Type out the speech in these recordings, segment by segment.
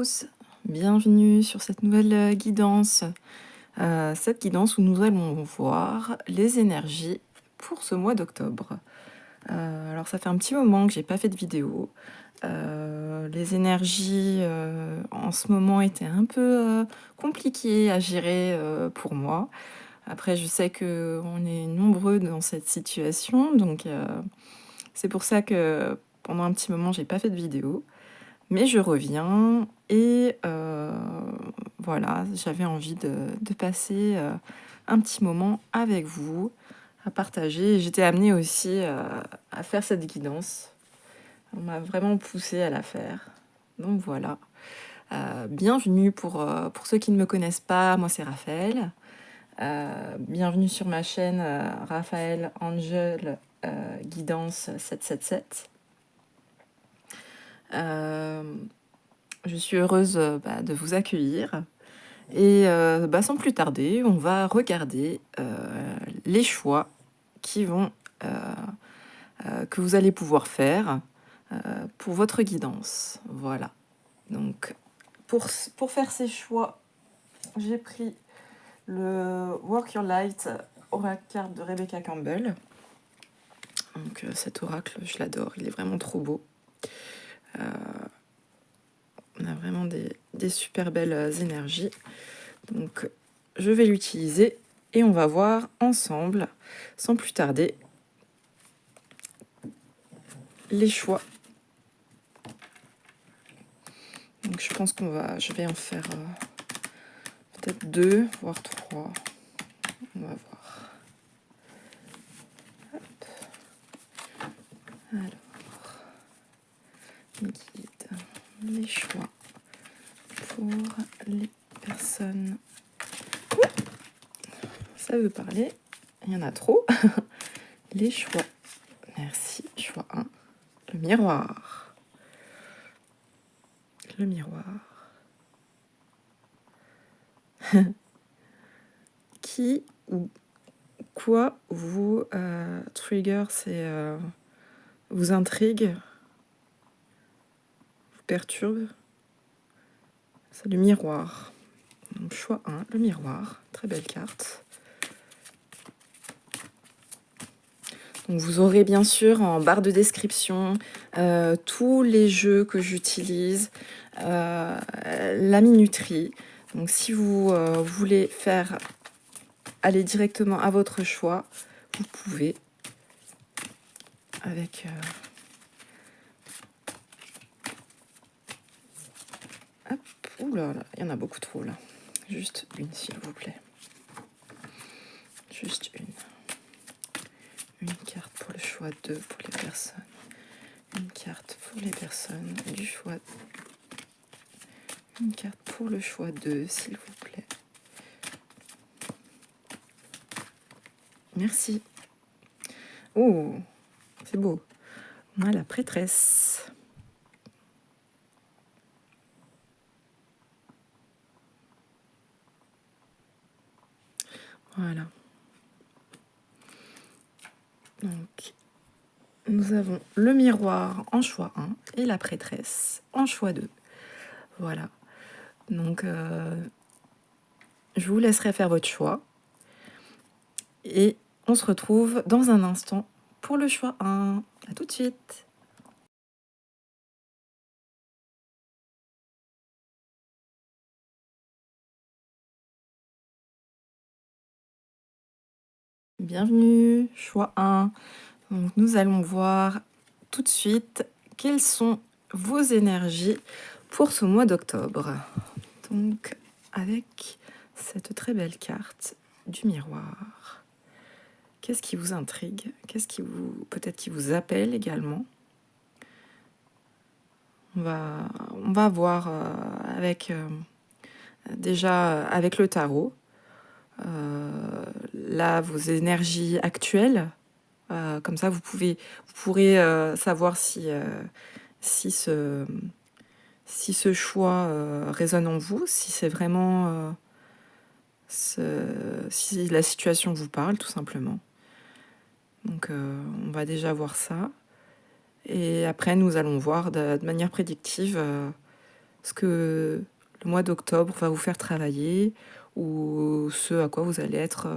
tous, bienvenue sur cette nouvelle guidance. Cette guidance où nous allons voir les énergies pour ce mois d'octobre. Alors ça fait un petit moment que j'ai pas fait de vidéo. Les énergies en ce moment étaient un peu compliquées à gérer pour moi. Après, je sais qu'on est nombreux dans cette situation, donc c'est pour ça que pendant un petit moment, j'ai pas fait de vidéo. Mais je reviens et voilà, j'avais envie de passer un petit moment avec vous, à partager. J'étais amenée aussi à faire cette guidance. On m'a vraiment poussée à la faire. Donc voilà. Bienvenue pour ceux qui ne me connaissent pas, moi c'est Raphaël. Bienvenue sur ma chaîne Raphaël Angel Guidance 777. Je suis heureuse de vous accueillir. Et sans plus tarder, on va regarder les choix qui vont, que vous allez pouvoir faire pour votre guidance. Voilà. Donc, pour faire ces choix, j'ai pris le Work Your Light Oracle Card de Rebecca Campbell. Donc, cet oracle, je l'adore, il est vraiment trop beau. On a vraiment des super belles énergies. Donc, je vais l'utiliser et on va voir ensemble, sans plus tarder, les choix. Donc, je pense je vais en faire peut-être 2, voire 3. On va voir. Hop. Alors, les choix pour les personnes. Ça veut parler, il y en a trop. Les choix. Merci. Choix 1. Le miroir. Le miroir. Qui ou quoi vous trigger, c'est vous intrigue, vous perturbe? C'est le miroir. Donc, choix 1, le miroir. Très belle carte. Donc, vous aurez bien sûr en barre de description tous les jeux que j'utilise, la minuterie. Donc si vous voulez aller directement à votre choix, vous pouvez avec... Hop, oula, il y en a beaucoup trop là. Juste une s'il vous plaît. Juste une. Une carte pour le choix 2 pour les personnes. Une carte pour les personnes du choix. Une carte pour le choix 2, s'il vous plaît. Merci. Oh, c'est beau. On a la prêtresse. Voilà. Donc, nous avons le miroir en choix 1 et la prêtresse en choix 2. Voilà. Donc, je vous laisserai faire votre choix. Et on se retrouve dans un instant pour le choix 1. À tout de suite. Bienvenue, choix 1. Donc, nous allons voir tout de suite quelles sont vos énergies pour ce mois d'octobre. Donc, avec cette très belle carte du miroir. Qu'est-ce qui vous intrigue? Qu'est-ce qui peut-être qui vous appelle également? On va voir déjà avec le tarot. Là, vos énergies actuelles. Comme ça, vous pourrez savoir si ce choix résonne en vous, si c'est vraiment si la situation vous parle, tout simplement. Donc, on va déjà voir ça. Et après, nous allons voir de manière prédictive ce que le mois d'octobre va vous faire travailler ou ce à quoi vous allez être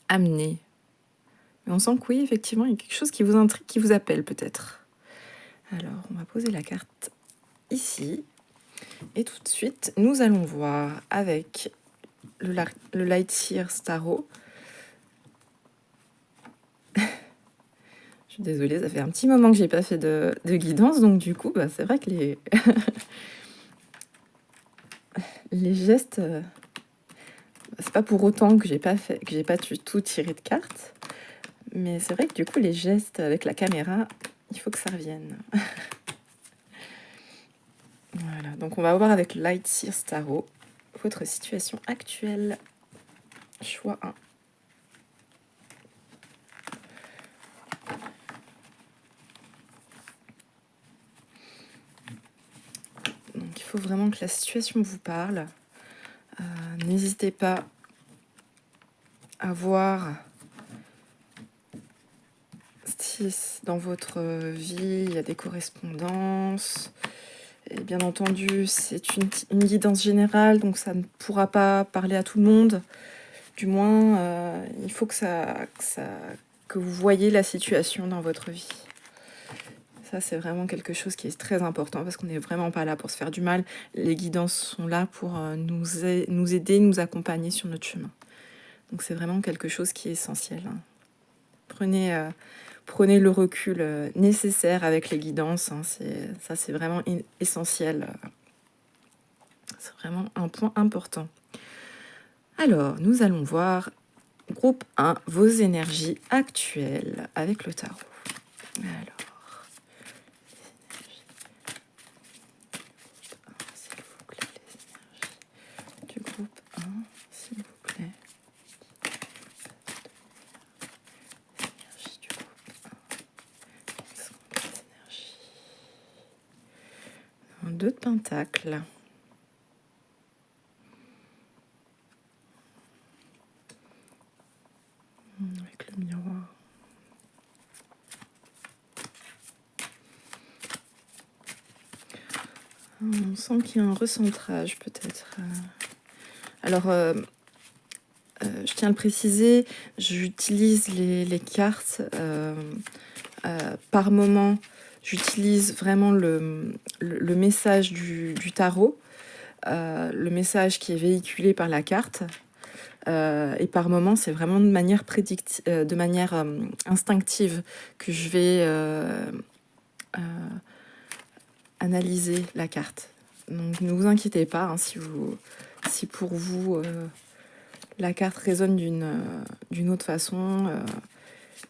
amené. Mais on sent que oui, effectivement, il y a quelque chose qui vous intrigue, qui vous appelle peut-être. Alors, on va poser la carte ici. Et tout de suite, nous allons voir avec le Lightseer Tarot. Je suis désolée, ça fait un petit moment que j'ai pas fait de guidance, donc du coup, c'est vrai que les gestes, c'est pas pour autant que j'ai pas du tout tiré de cartes, mais c'est vrai que du coup, les gestes avec la caméra, il faut que ça revienne. Voilà, donc on va voir avec le Lightseer Tarot votre situation actuelle. Choix 1. Donc il faut vraiment que la situation vous parle. N'hésitez pas à voir si dans votre vie il y a des correspondances. Et bien entendu, c'est une guidance générale, donc ça ne pourra pas parler à tout le monde. Du moins, il faut que vous voyez la situation dans votre vie. Ça, c'est vraiment quelque chose qui est très important parce qu'on n'est vraiment pas là pour se faire du mal. Les guidances sont là pour nous aider, nous accompagner sur notre chemin. Donc c'est vraiment quelque chose qui est essentiel. Hein. Prenez le recul nécessaire avec les guidances. Hein. C'est vraiment essentiel. C'est vraiment un point important. Alors, nous allons voir groupe 1, vos énergies actuelles avec le tarot. Alors, s'il vous plaît, les énergies du groupe 1, s'il vous plaît. Les énergies du groupe 1. Quelles sont les énergies? 2 de pentacles. Avec le miroir. On sent qu'il y a un recentrage peut-être. Alors, je tiens à le préciser, j'utilise les cartes par moment. J'utilise vraiment le message du tarot, le message qui est véhiculé par la carte. Et par moment, c'est vraiment de manière instinctive que je vais analyser la carte. Donc ne vous inquiétez pas hein, si pour vous la carte résonne d'une autre façon.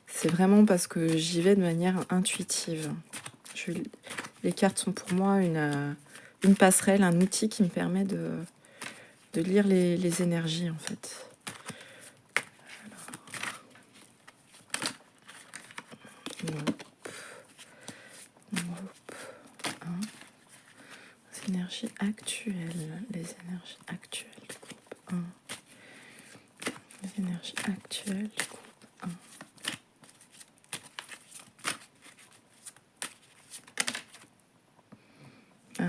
C'est vraiment parce que j'y vais de manière intuitive. Les cartes sont pour moi une passerelle, un outil qui me permet de lire les énergies en fait. Les énergies actuelles. Les énergies actuelles du groupe 1. Les énergies actuelles du groupe 1. Ah ouais.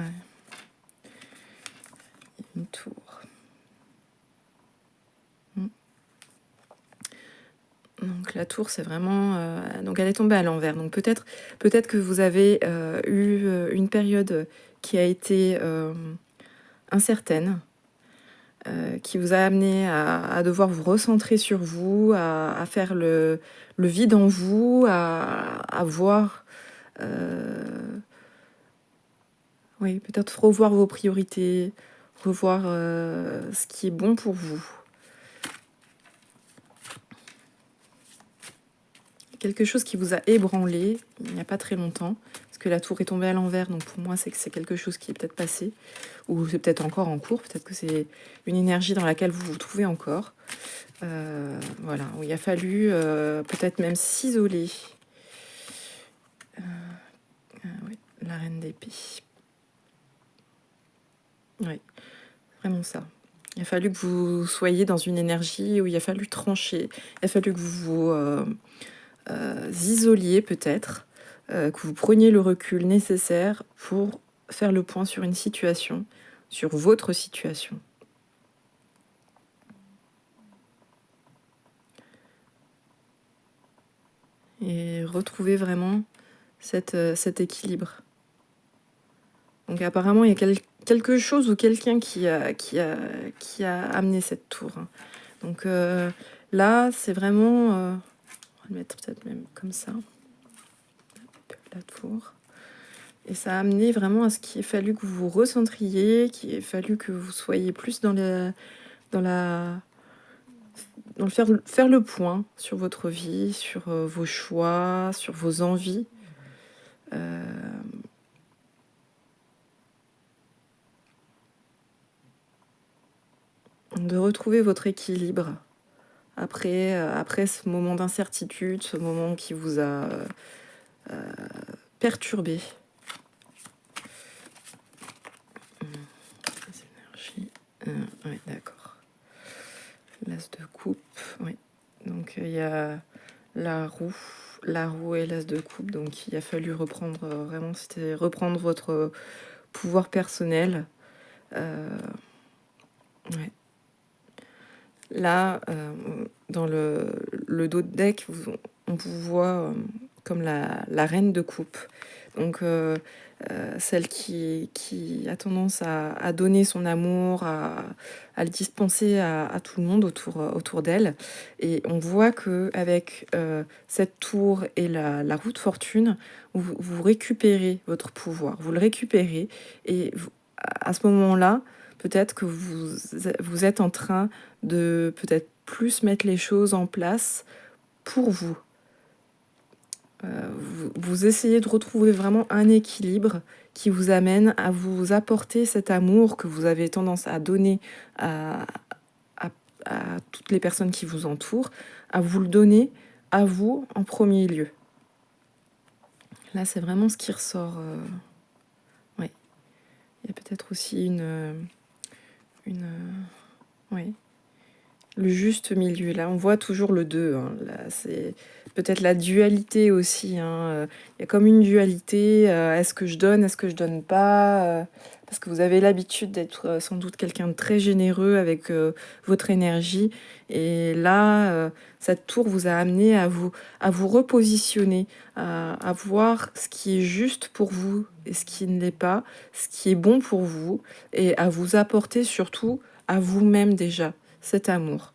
Une tour. Donc la tour, c'est vraiment... donc elle est tombée à l'envers. Donc peut-être que vous avez eu une période qui a été incertaine, qui vous a amené à devoir vous recentrer sur vous, à faire le vide en vous, à voir... oui, peut-être revoir vos priorités, revoir ce qui est bon pour vous. Quelque chose qui vous a ébranlé il n'y a pas très longtemps, parce que la tour est tombée à l'envers, donc pour moi c'est que c'est quelque chose qui est peut-être passé, ou c'est peut-être encore en cours, peut-être que c'est une énergie dans laquelle vous vous trouvez encore. Voilà, où il a fallu peut-être même s'isoler. Oui, la reine d'épée. Oui, vraiment ça. Il a fallu que vous soyez dans une énergie où il a fallu trancher, il a fallu que vous vous isoliez peut-être que vous preniez le recul nécessaire pour faire le point sur une situation, sur votre situation. Et retrouver vraiment cet équilibre. Donc apparemment, il y a quelque chose ou quelqu'un qui a amené cette tour, hein. Donc là, c'est vraiment... on va le mettre peut-être même comme ça. La tour. Et ça a amené vraiment à ce qu'il ait fallu que vous vous recentriez, qu'il ait fallu que vous soyez plus dans le faire le point sur votre vie, sur vos choix, sur vos envies. De retrouver votre équilibre après ce moment d'incertitude, ce moment qui vous a perturbé. Les énergies. Oui, d'accord. L'as de coupe, oui. Donc il y a la roue et l'as de coupe. Donc il a fallu reprendre vraiment, c'était reprendre votre pouvoir personnel. Ouais. Là, dans le dos de deck, on vous voit comme la reine de coupe. Donc, celle qui a tendance à donner son amour, à le dispenser à tout le monde autour d'elle. Et on voit qu'avec cette tour et la roue de fortune, vous récupérez votre pouvoir. Vous le récupérez et à ce moment-là, peut-être que vous êtes en train de peut-être plus mettre les choses en place pour vous. Vous essayez de retrouver vraiment un équilibre qui vous amène à vous apporter cet amour que vous avez tendance à donner à, à toutes les personnes qui vous entourent, à vous le donner à vous en premier lieu. Là, c'est vraiment ce qui ressort. Ouais. Il y a peut-être aussi ouais. Le juste milieu. Là, on voit toujours le 2. Hein. Là, c'est peut-être la dualité aussi. Hein. Il y a comme une dualité. Est-ce que je donne? Est-ce que je donne pas? Parce que vous avez l'habitude d'être sans doute quelqu'un de très généreux avec votre énergie. Et là, cette tour vous a amené à vous repositionner, à voir ce qui est juste pour vous et ce qui ne l'est pas, ce qui est bon pour vous, et à vous apporter surtout à vous-même déjà cet amour.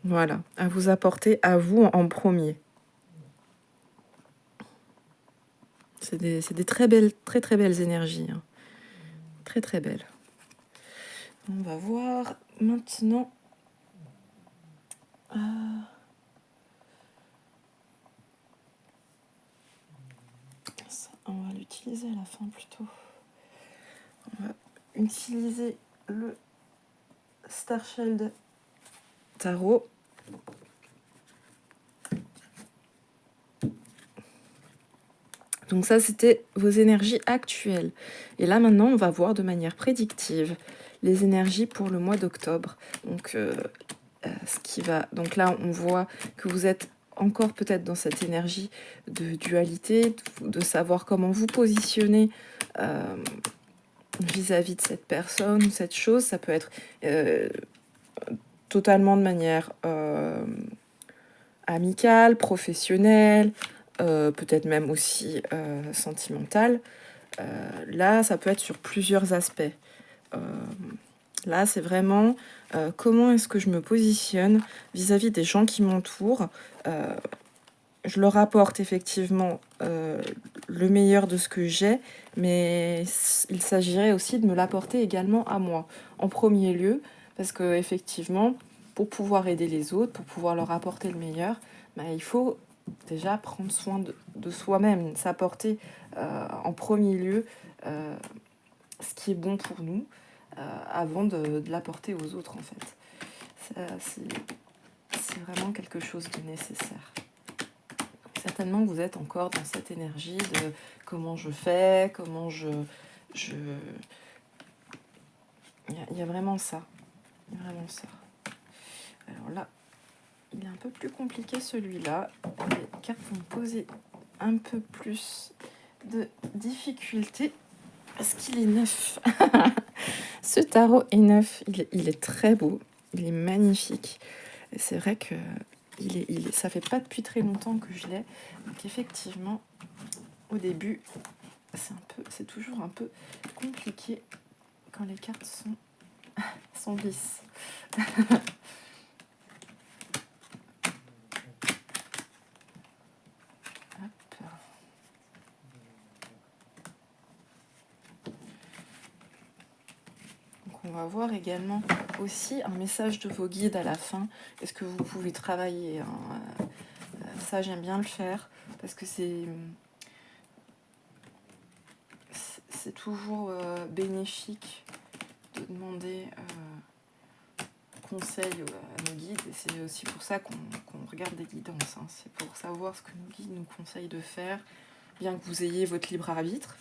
Voilà, à vous apporter à vous en premier. C'est des très belles, très très belles énergies. Hein. Très très belles. On va voir maintenant. Ça, on va l'utiliser à la fin plutôt. On va utiliser le Starshield Tarot. Donc ça, c'était vos énergies actuelles. Et là, maintenant, on va voir de manière prédictive les énergies pour le mois d'octobre. Donc, ce qui va... Donc là, on voit que vous êtes encore peut-être dans cette énergie de dualité, de savoir comment vous positionner vis-à-vis de cette personne ou cette chose. Ça peut être totalement de manière amicale, professionnelle, peut-être même aussi sentimentale. Là, ça peut être sur plusieurs aspects. Là, c'est vraiment comment est-ce que je me positionne vis-à-vis des gens qui m'entourent. Je leur apporte effectivement le meilleur de ce que j'ai, mais il s'agirait aussi de me l'apporter également à moi, en premier lieu, parce que effectivement, pour pouvoir aider les autres, pour pouvoir leur apporter le meilleur, il faut déjà prendre soin de soi-même, s'apporter en premier lieu ce qui est bon pour nous, avant de l'apporter aux autres, en fait. C'est vraiment quelque chose de nécessaire. Certainement, vous êtes encore dans cette énergie de comment je fais, comment je... Il y a vraiment ça. Il y a vraiment ça. Alors là, il est un peu plus compliqué celui-là. Les cartes vont me poser un peu plus de difficulté parce qu'il est neuf. Ce tarot est neuf, il est très beau, il est magnifique. Et c'est vrai que ça fait pas depuis très longtemps que je l'ai. Donc effectivement, au début, c'est toujours un peu compliqué quand les cartes sont lisses. Hop. Donc on va voir également aussi un message de vos guides à la fin. Est-ce que vous pouvez travailler, hein, ça j'aime bien le faire parce que c'est toujours bénéfique de demander conseil à nos guides. Et c'est aussi pour ça qu'on regarde des guidances, hein. C'est pour savoir ce que nos guides nous conseillent de faire, bien que vous ayez votre libre arbitre.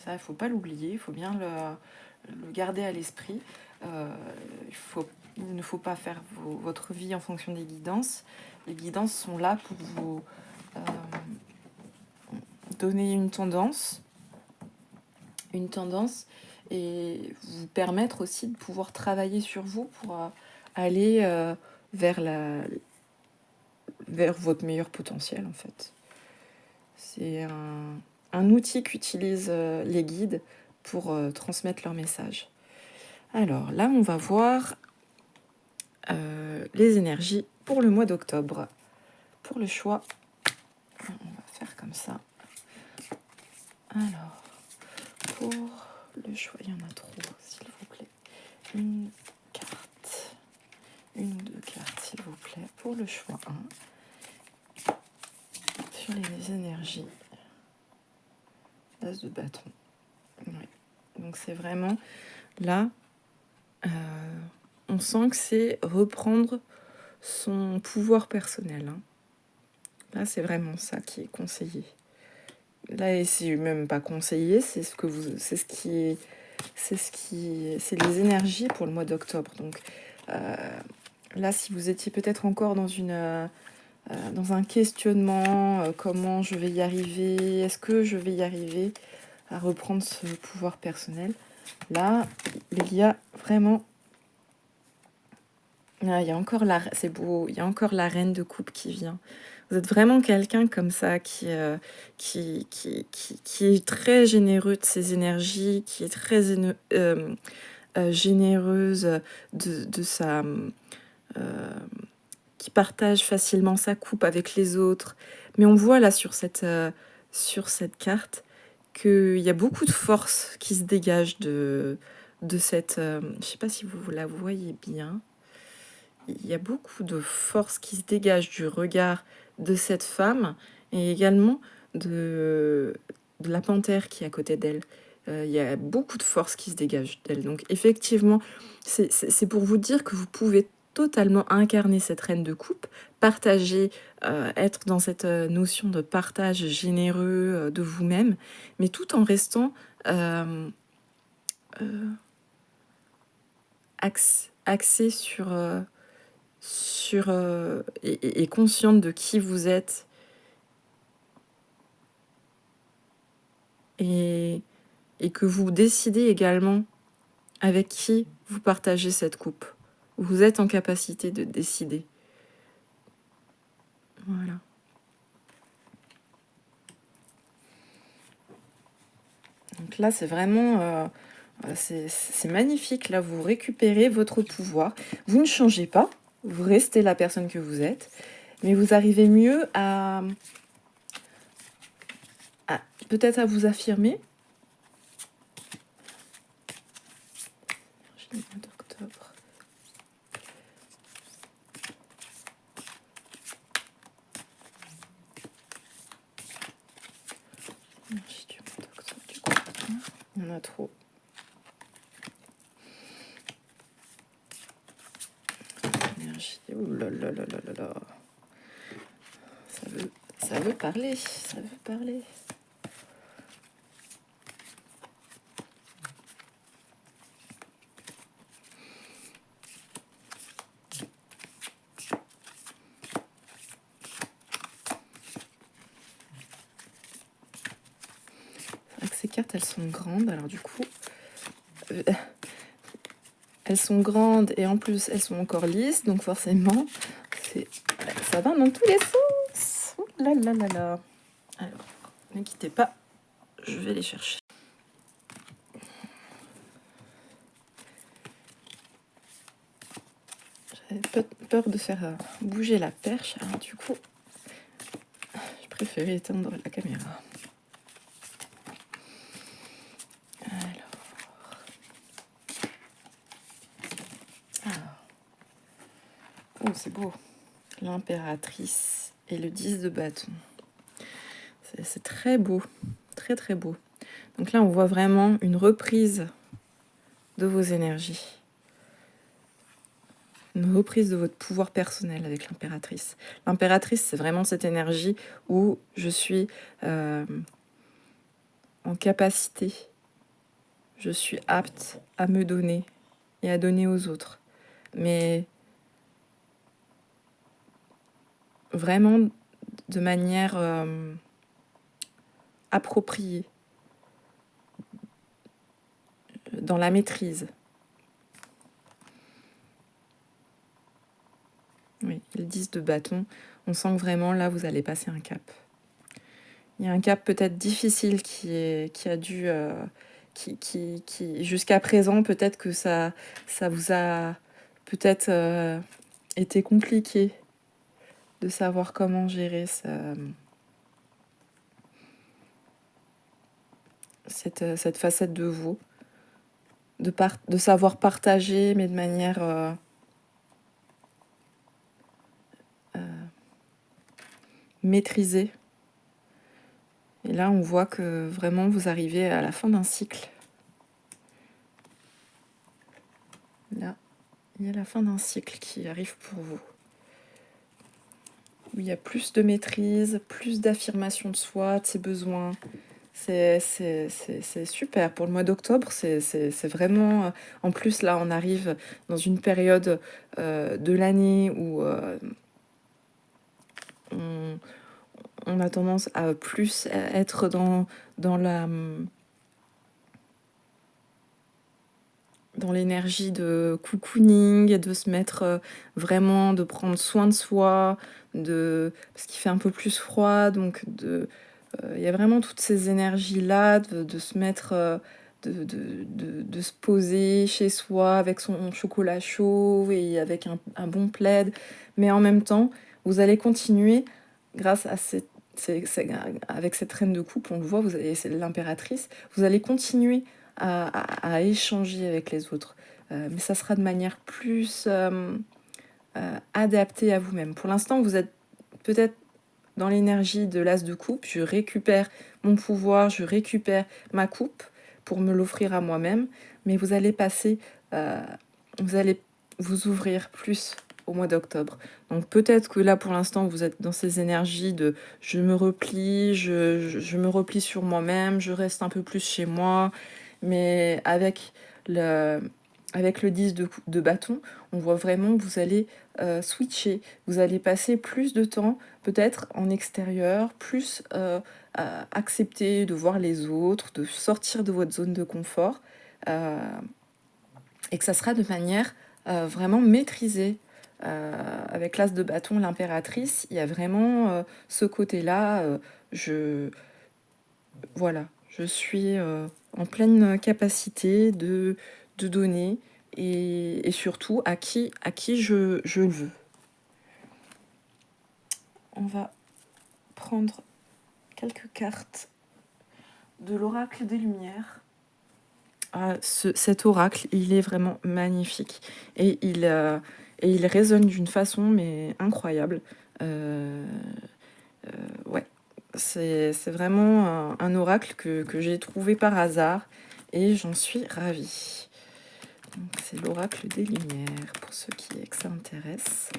Ça, il ne faut pas l'oublier, il faut bien le garder à l'esprit. Il ne faut pas faire votre vie en fonction des guidances. Les guidances sont là pour vous donner une tendance et vous permettre aussi de pouvoir travailler sur vous pour aller vers votre meilleur potentiel, en fait. C'est un outil qu'utilisent les guides pour transmettre leur message. Alors là, on va voir les énergies pour le mois d'octobre. Pour le choix, on va faire comme ça. Alors, pour le choix, il y en a trop, s'il vous plaît. Une carte. Une, deux cartes, s'il vous plaît. Pour le choix 1. Sur les énergies. L'as de bâton. Ouais. Donc c'est vraiment là, on sent que c'est reprendre son pouvoir personnel, hein. Là, c'est vraiment ça qui est conseillé. Là, et c'est même pas conseillé, c'est les énergies pour le mois d'octobre. Donc là, si vous étiez peut-être encore dans un questionnement, comment je vais y arriver, est-ce que je vais y arriver à reprendre ce pouvoir personnel, là, il y a vraiment... Ah, il y a encore c'est beau, il y a encore la reine de coupe qui vient. Vous êtes vraiment quelqu'un comme ça qui est très généreux de ses énergies, qui est très généreuse de sa... qui partage facilement sa coupe avec les autres. Mais on voit là sur cette carte qu'il y a beaucoup de force qui se dégage de cette... je ne sais pas si vous la voyez bien. Il y a beaucoup de force qui se dégage du regard de cette femme et également de la panthère qui est à côté d'elle. Il y a beaucoup de force qui se dégage d'elle. Donc effectivement, c'est pour vous dire que vous pouvez totalement incarner cette reine de coupe, partager, être dans cette notion de partage généreux de vous-même, mais tout en restant axé et consciente de qui vous êtes et que vous décidez également avec qui vous partagez cette coupe. Vous êtes en capacité de décider. Voilà. Donc là, c'est vraiment... c'est magnifique. Là, vous récupérez votre pouvoir. Vous ne changez pas. Vous restez la personne que vous êtes. Mais vous arrivez mieux à peut-être à vous affirmer. J'ai le mois d'octobre. Énergie du mois d'octobre, du coup. Il y en a trop. Énergie. Oh là là là là là là. Ça veut parler. Ça veut parler. cartes, elles sont grandes. Alors du coup, elles sont grandes et en plus, elles sont encore lisses. Donc forcément, ça va dans tous les sens. Oh là là là là. Alors, ne quittez pas, je vais les chercher. J'avais peur de faire bouger la perche. Alors du coup, je préférais éteindre la caméra. Oh, c'est beau. L'impératrice et le 10 de bâton. C'est très beau. Très, très beau. Donc là, on voit vraiment une reprise de vos énergies. Une reprise de votre pouvoir personnel avec l'impératrice. L'impératrice, c'est vraiment cette énergie où je suis en capacité, je suis apte à me donner et à donner aux autres. Mais vraiment de manière appropriée, dans la maîtrise. Oui, le 10 de bâton, on sent que vraiment là, vous allez passer un cap. Il y a un cap peut-être difficile qui a dû... qui jusqu'à présent, peut-être que ça vous a peut-être été compliqué de savoir comment gérer cette facette de vous, de savoir partager, mais de manière maîtrisée. Et là, on voit que vraiment, vous arrivez à la fin d'un cycle. Là, il y a la fin d'un cycle qui arrive pour vous. Où il y a plus de maîtrise, plus d'affirmation de soi, de ses besoins. C'est super. Pour le mois d'octobre, c'est vraiment... En plus, là, on arrive dans une période de l'année où on a tendance à plus être dans l'énergie de cocooning et de se mettre vraiment, de prendre soin de soi, parce qu'il fait un peu plus froid, donc il y a vraiment toutes ces énergies-là, de se mettre, de se poser chez soi avec son chocolat chaud et avec un bon plaid. Mais en même temps, vous allez continuer, grâce à avec cette reine de coupe, on le voit, c'est l'impératrice, vous allez continuer à échanger avec les autres. Mais ça sera de manière plus adaptée à vous-même. Pour l'instant, vous êtes peut-être dans l'énergie de l'as de coupe, je récupère mon pouvoir, je récupère ma coupe pour me l'offrir à moi-même, mais vous allez passer, vous allez vous ouvrir plus au mois d'octobre. Donc peut-être que là, pour l'instant, vous êtes dans ces énergies de je me replie, je me replie sur moi-même, je reste un peu plus chez moi, mais avec le 10 de bâton, on voit vraiment que vous allez switcher, vous allez passer plus de temps peut-être en extérieur, plus accepter de voir les autres, de sortir de votre zone de confort, et que ça sera de manière vraiment maîtrisée. Avec l'as de bâton, l'impératrice, il y a vraiment ce côté-là, voilà, je suis en pleine capacité de donner, et surtout à qui je le veux. On va prendre quelques cartes de l'oracle des Lumières. Cet oracle, il est vraiment magnifique et il résonne d'une façon mais incroyable. Ouais, c'est vraiment un oracle que j'ai trouvé par hasard et j'en suis ravie. Donc, c'est l'oracle des Lumières pour ceux que ça intéresse.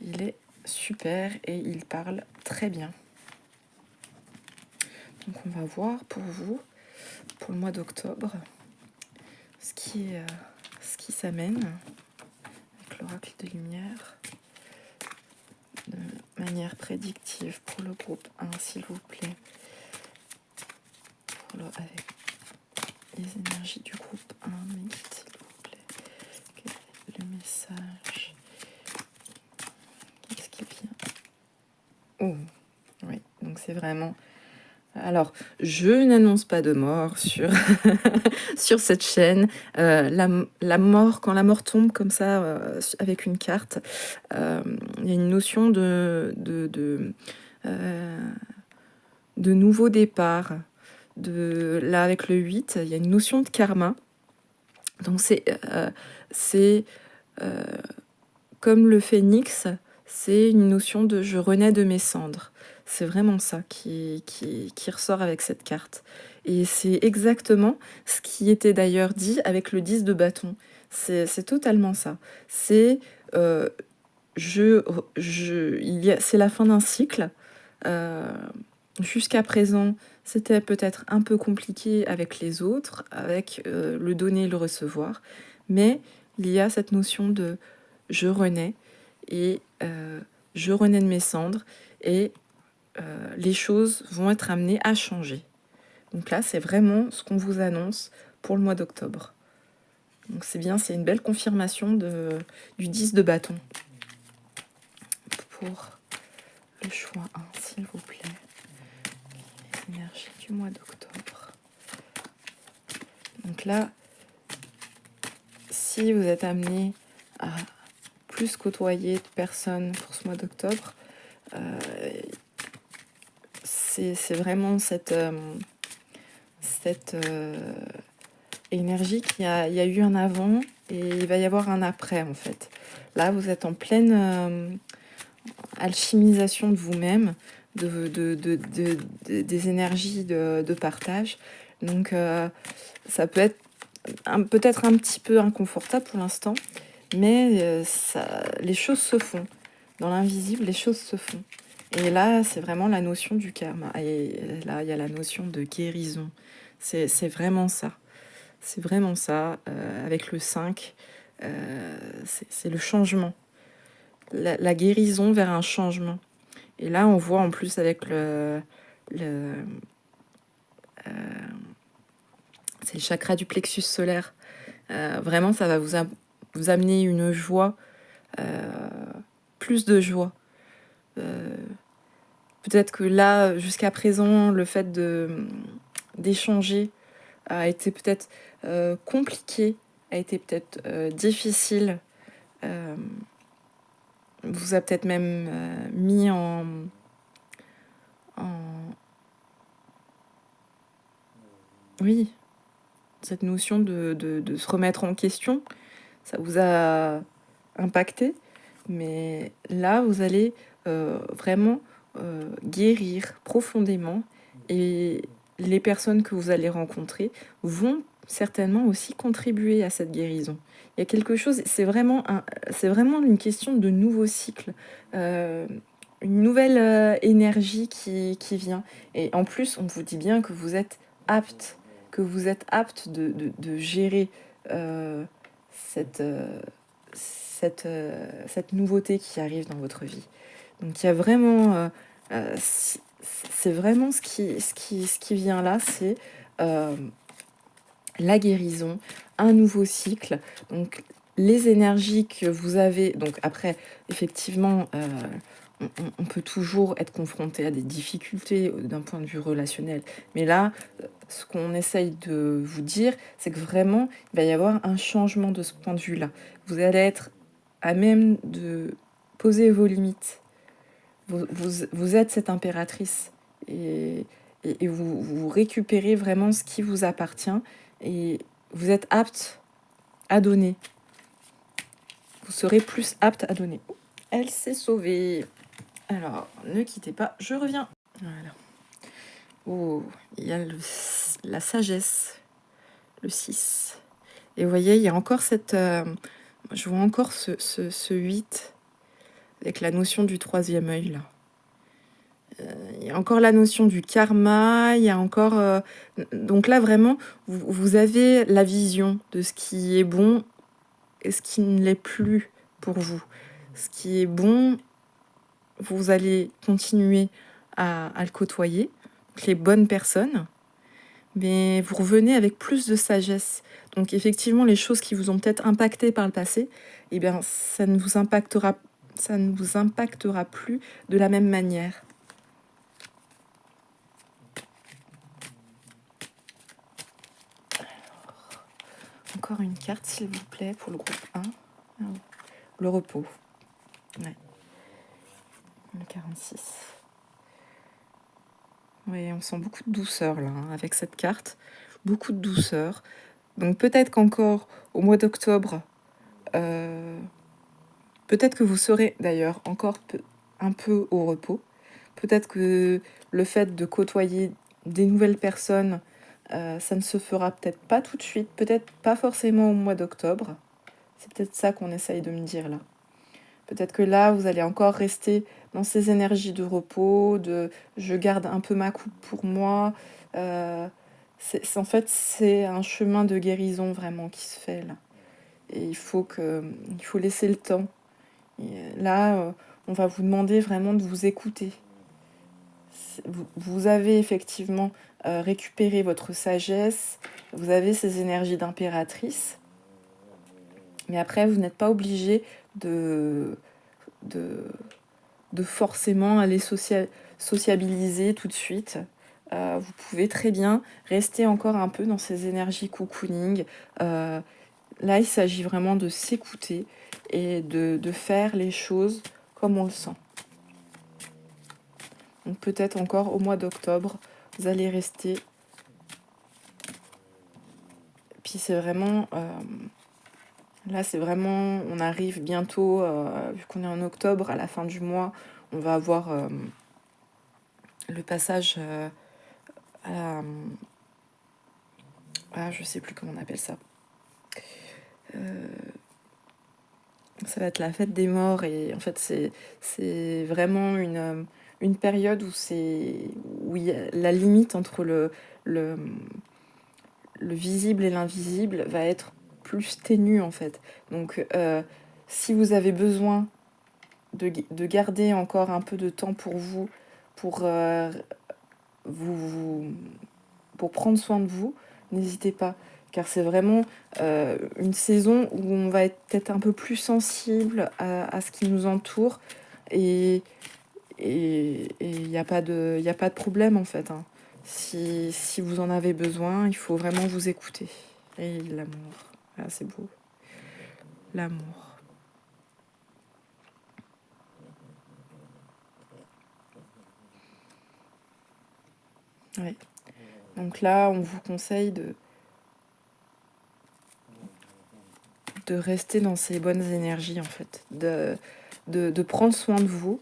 Il est super et il parle très bien. Donc on va voir pour vous, pour le mois d'octobre, ce qui s'amène avec l'oracle des Lumières de manière prédictive pour le groupe 1, s'il vous plaît. le avec les énergies du groupe 1, mais s'il vous plaît, quel est le message? Qu'est-ce qui vient? Oh, oui, donc c'est vraiment... Alors, je n'annonce pas de mort sur, sur cette chaîne. La mort, quand la mort tombe comme ça, avec une carte, il y a une notion de nouveau départ. Là, avec le 8, il y a une notion de karma. Donc, c'est comme le phénix, c'est une notion de je renais de mes cendres. C'est vraiment ça qui ressort avec cette carte. Et c'est exactement ce qui était d'ailleurs dit avec le 10 de bâton. C'est totalement ça. C'est c'est la fin d'un cycle. Jusqu'à présent, c'était peut-être un peu compliqué avec les autres, avec le donner et le recevoir. Mais il y a cette notion de je renais et je renais de mes cendres et les choses vont être amenées à changer. Donc là, c'est vraiment ce qu'on vous annonce pour le mois d'octobre. Donc c'est bien, c'est une belle confirmation du 10 de bâton. Pour le choix 1, s'il vous plaît. Les énergies du mois d'octobre. Donc là, si vous êtes amené à plus côtoyer de personnes pour ce mois d'octobre, c'est vraiment cette énergie qu'il y a eu un avant et il va y avoir un après en fait. Là, vous êtes en pleine alchimisation de vous-même, des énergies de partage. Donc, ça peut être peut-être un petit peu inconfortable pour l'instant, mais les choses se font. Dans l'invisible, les choses se font. Et là, c'est vraiment la notion du karma. Et là, il y a la notion de guérison. C'est vraiment ça. C'est vraiment ça. Avec le 5, c'est le changement. La guérison vers un changement. Et là, on voit en plus avec c'est le chakra du plexus solaire. Vraiment, ça va vous amener une joie, plus de joie. Peut-être que là, jusqu'à présent, le fait d'échanger a été peut-être compliqué, a été peut-être difficile, vous a peut-être même mis en oui, cette notion de se remettre en question, ça vous a impacté, mais là, vous allez vraiment guérir profondément et les personnes que vous allez rencontrer vont certainement aussi contribuer à cette guérison. Il y a quelque chose, c'est vraiment une question de nouveau cycle, une nouvelle énergie qui vient. Et en plus, on vous dit bien que vous êtes apte, de gérer cette nouveauté qui arrive dans votre vie. Donc il y a vraiment, c'est vraiment ce qui vient là, c'est la guérison, un nouveau cycle. Donc les énergies que vous avez, donc après, effectivement, on peut toujours être confronté à des difficultés d'un point de vue relationnel. Mais là, ce qu'on essaye de vous dire, c'est que vraiment, il va y avoir un changement de ce point de vue-là. Vous allez être à même de poser vos limites. Vous êtes cette impératrice et vous récupérez vraiment ce qui vous appartient et vous êtes apte à donner. Vous serez plus apte à donner. Elle s'est sauvée. Alors, ne quittez pas, je reviens. Voilà. Oh, il y a la sagesse, le 6. Et vous voyez, il y a encore je vois encore ce 8 avec la notion du troisième œil, là. Il y a encore la notion du karma, il y a encore... donc là, vraiment, vous avez la vision de ce qui est bon et ce qui ne l'est plus pour vous. Ce qui est bon, vous allez continuer à le côtoyer, les bonnes personnes, mais vous revenez avec plus de sagesse. Donc effectivement, les choses qui vous ont peut-être impacté par le passé, eh bien, ça ne vous impactera plus de la même manière. Encore une carte, s'il vous plaît, pour le groupe 1. Le repos. Ouais. Le 46. Oui, on sent beaucoup de douceur là, avec cette carte. Beaucoup de douceur. Donc peut-être qu'encore au mois d'octobre, peut-être que vous serez d'ailleurs encore un peu au repos. Peut-être que le fait de côtoyer des nouvelles personnes, ça ne se fera peut-être pas tout de suite, peut-être pas forcément au mois d'octobre. C'est peut-être ça qu'on essaye de me dire là. Peut-être que là, vous allez encore rester dans ces énergies de repos, de je garde un peu ma coupe pour moi. En fait, c'est un chemin de guérison vraiment qui se fait là. Et il faut laisser le temps. Et là, on va vous demander vraiment de vous écouter. Vous avez effectivement récupéré votre sagesse, vous avez ces énergies d'impératrice, mais après, vous n'êtes pas obligé de, de, de forcément aller sociabiliser tout de suite. Vous pouvez très bien rester encore un peu dans ces énergies cocooning. Là, il s'agit vraiment de s'écouter et de faire les choses comme on le sent. Donc peut-être encore au mois d'octobre, vous allez rester. Puis c'est vraiment... là, c'est vraiment... On arrive bientôt, vu qu'on est en octobre, à la fin du mois, on va avoir le passage à la... Ah, je sais plus comment on appelle ça. Ça va être la fête des morts et en fait c'est vraiment une période où il y a la limite entre le, le visible et l'invisible va être plus ténue en fait. Donc si vous avez besoin de garder encore un peu de temps pour vous, pour, vous, pour prendre soin de vous, n'hésitez pas. Car c'est vraiment une saison où on va être peut-être un peu plus sensible à ce qui nous entoure. Et il n'y a pas de problème en fait. Hein. Si vous en avez besoin, il faut vraiment vous écouter. Et l'amour. Ah, c'est beau. L'amour. Ouais. Donc là, on vous conseille de rester dans ces bonnes énergies en fait. De prendre soin de vous,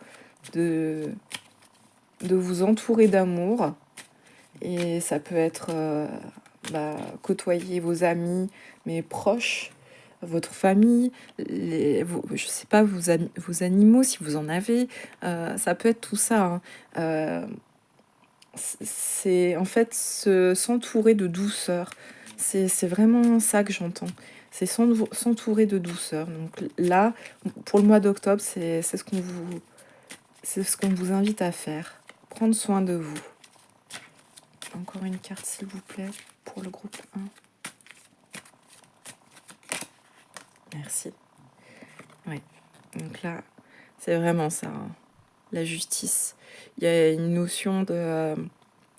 de vous entourer d'amour. Et ça peut être côtoyer vos amis, mais proches, votre famille, je sais pas, vos animaux, si vous en avez. Ça peut être tout ça. Hein. C'est en fait s'entourer de douceur. C'est vraiment ça que j'entends. C'est s'entourer de douceur. Donc là, pour le mois d'octobre, c'est ce qu'on vous invite à faire. Prendre soin de vous. Encore une carte, s'il vous plaît, pour le groupe 1. Merci. Oui, donc là, c'est vraiment ça, hein. La justice. Il y a une notion de...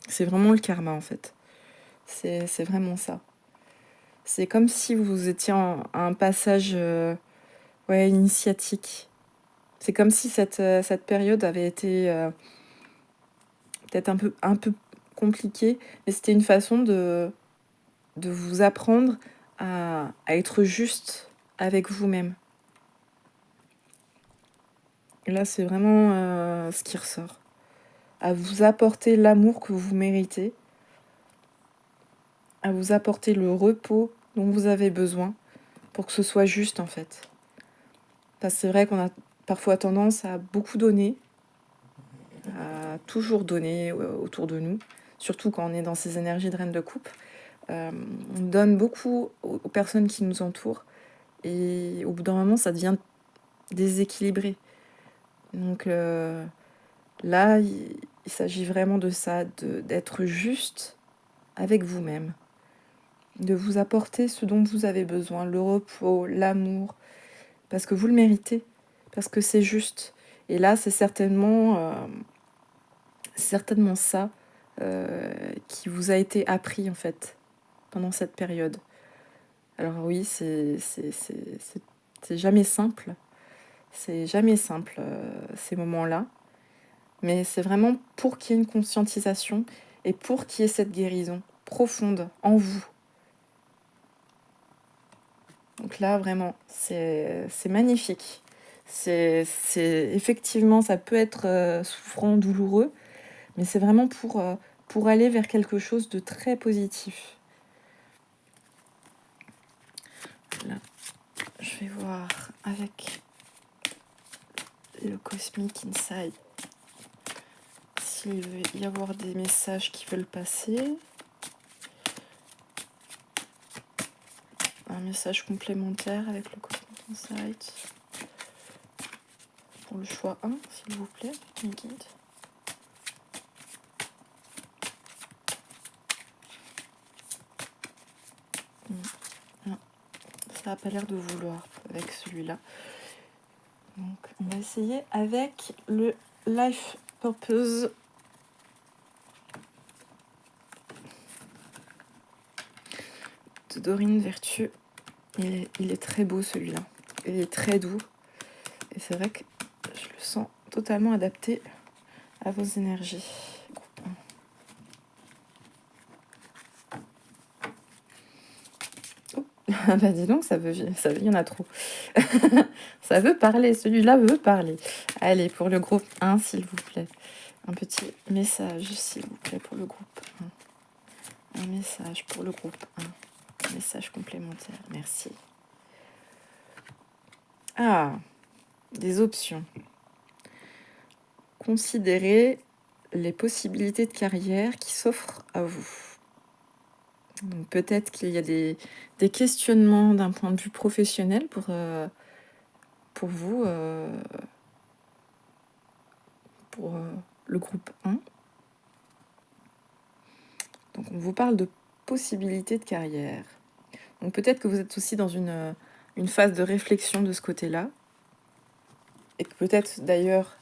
c'est vraiment le karma, en fait. C'est vraiment ça. C'est comme si vous étiez à un passage initiatique. C'est comme si cette période avait été peut-être un peu compliquée, mais c'était une façon de vous apprendre à être juste avec vous-même. Et là, c'est vraiment ce qui ressort. À vous apporter l'amour que vous méritez, à vous apporter le repos dont vous avez besoin pour que ce soit juste en fait. Parce que c'est vrai qu'on a parfois tendance à beaucoup donner, à toujours donner autour de nous, surtout quand on est dans ces énergies de reine de coupe. On donne beaucoup aux personnes qui nous entourent et au bout d'un moment, ça devient déséquilibré. Donc là, il s'agit vraiment de ça, d'être juste avec vous-même, de vous apporter ce dont vous avez besoin, le repos, l'amour, parce que vous le méritez, parce que c'est juste. Et là, c'est certainement ça qui vous a été appris en fait pendant cette période. Alors oui, c'est jamais simple, ces moments-là, mais c'est vraiment pour qu'il y ait une conscientisation et pour qu'il y ait cette guérison profonde en vous. Donc là, vraiment, c'est magnifique. C'est effectivement, ça peut être souffrant, douloureux, mais c'est vraiment pour aller vers quelque chose de très positif. Là, je vais voir avec le Cosmic Insight s'il veut y avoir des messages qui veulent passer. Un message complémentaire avec le Cosmic Insight. Pour le choix 1, s'il vous plaît, mes guides. Non, ça n'a pas l'air de vouloir avec celui-là. Donc, on va essayer avec le Life Purpose. De Dorine Vertueux. Il est très beau celui-là. Il est très doux. Et c'est vrai que je le sens totalement adapté à vos énergies. Oh, bah dis donc, il y en a trop. Ça veut parler, celui-là veut parler. Allez, pour le groupe 1, s'il vous plaît. Un petit message, s'il vous plaît, pour le groupe 1. Un message pour le groupe 1. Un message complémentaire, merci. Ah, des options. Considérez les possibilités de carrière qui s'offrent à vous. Donc, peut-être qu'il y a des questionnements d'un point de vue professionnel pour vous, pour le groupe 1. Donc on vous parle de possibilités de carrière. Donc peut-être que vous êtes aussi dans une phase de réflexion de ce côté-là. Et que peut-être d'ailleurs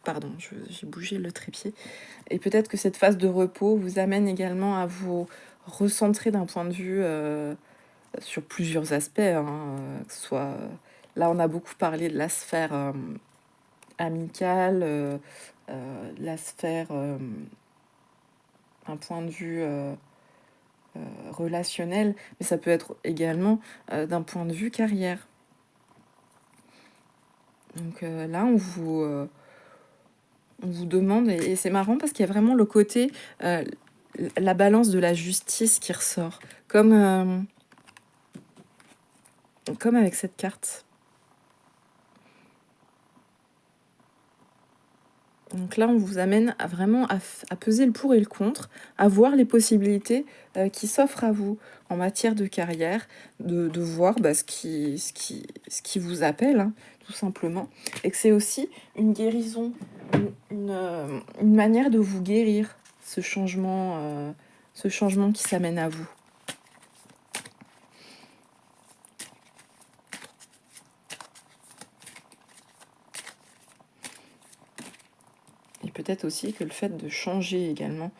pardon, j'ai bougé le trépied. Et peut-être que cette phase de repos vous amène également à vous recentrer d'un point de vue sur plusieurs aspects. Que ce soit, là on a beaucoup parlé de la sphère amicale, la sphère, un point de vue relationnel, mais ça peut être également d'un point de vue carrière. Donc là, on vous demande, et c'est marrant parce qu'il y a vraiment le côté, la balance de la justice qui ressort, comme avec cette carte. Donc là, on vous amène à peser le pour et le contre, à voir les possibilités qui s'offrent à vous en matière de carrière, de voir ce qui vous appelle, hein, tout simplement. Et que c'est aussi une guérison, une manière de vous guérir, ce changement qui s'amène à vous. Et peut-être aussi que le fait de changer également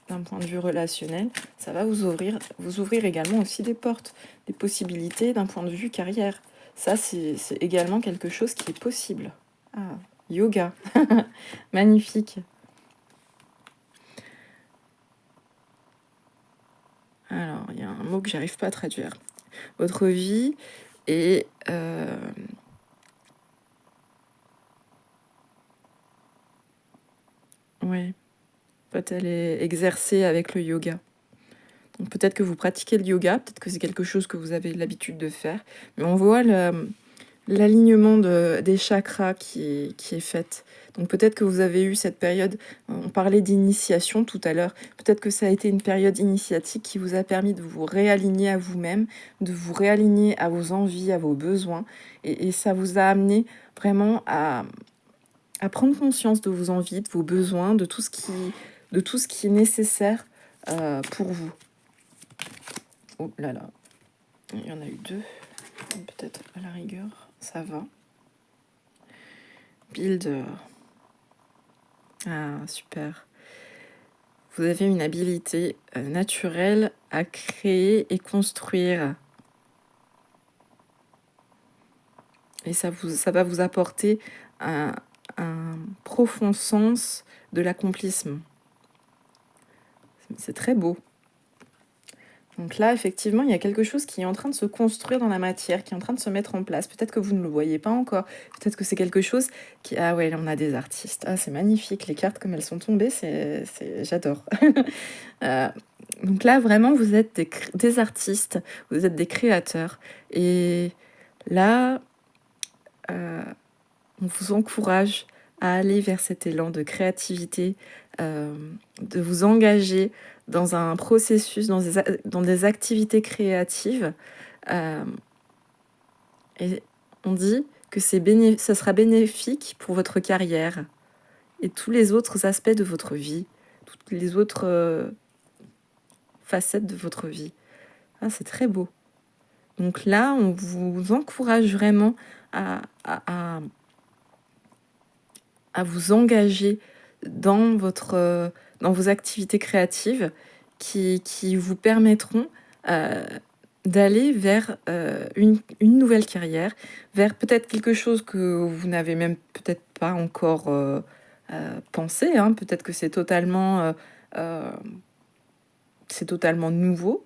d'un point de vue relationnel, ça va vous ouvrir également aussi des portes, des possibilités d'un point de vue carrière. Ça, c'est également quelque chose qui est possible. Ah, yoga. Magnifique. Alors, il y a un mot que j'arrive pas à traduire. Votre vie est... Oui. Peut-être elle est exercée avec le yoga. Donc peut-être que vous pratiquez le yoga, peut-être que c'est quelque chose que vous avez l'habitude de faire, mais on voit l'alignement des chakras qui est fait. Donc peut-être que vous avez eu cette période, on parlait d'initiation tout à l'heure, peut-être que ça a été une période initiatique qui vous a permis de vous réaligner à vous-même, de vous réaligner à vos envies, à vos besoins, et ça vous a amené vraiment à prendre conscience de vos envies, de vos besoins, de tout ce qui de tout ce qui est nécessaire pour vous. Oh là là, il y en a eu 2. Peut-être à la rigueur, ça va. Builder. Ah, super. Vous avez une habilité naturelle à créer et construire. Et ça va vous apporter un profond sens de l'accomplissement. C'est très beau. Donc là, effectivement, il y a quelque chose qui est en train de se construire dans la matière, qui est en train de se mettre en place. Peut-être que vous ne le voyez pas encore. Peut-être que c'est quelque chose qui... Ah ouais, on a des artistes. Ah, c'est magnifique. Les cartes, comme elles sont tombées, j'adore. Donc là, vraiment, vous êtes des artistes. Vous êtes des créateurs. Et là, on vous encourage à aller vers cet élan de créativité, de vous engager dans un processus, dans des activités créatives. Et on dit que ça sera bénéfique pour votre carrière et tous les autres aspects de votre vie, toutes les autres facettes de votre vie. Ah, c'est très beau. Donc là, on vous encourage vraiment à vous engager dans vos activités créatives qui vous permettront d'aller vers une nouvelle carrière, vers peut-être quelque chose que vous n'avez même peut-être pas encore pensé, hein. Peut-être que c'est totalement nouveau.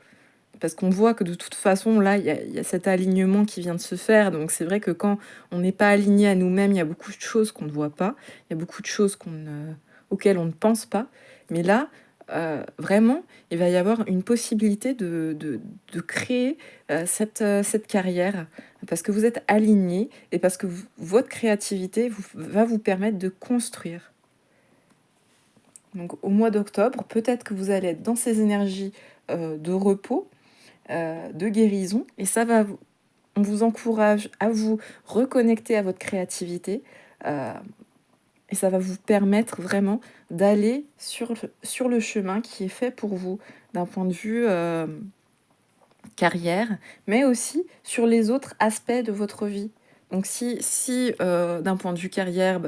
Parce qu'on voit que de toute façon, là, il y a cet alignement qui vient de se faire. Donc c'est vrai que quand on n'est pas aligné à nous-mêmes, il y a beaucoup de choses qu'on ne voit pas. Il y a beaucoup de choses auxquelles on ne pense pas. Mais là, vraiment, il va y avoir une possibilité de créer cette carrière. Parce que vous êtes aligné et parce que votre créativité va vous permettre de construire. Donc au mois d'octobre, peut-être que vous allez être dans ces énergies de repos, de guérison, et on vous encourage à vous reconnecter à votre créativité, et ça va vous permettre vraiment d'aller sur le chemin qui est fait pour vous d'un point de vue carrière, mais aussi sur les autres aspects de votre vie. Donc si d'un point de vue carrière,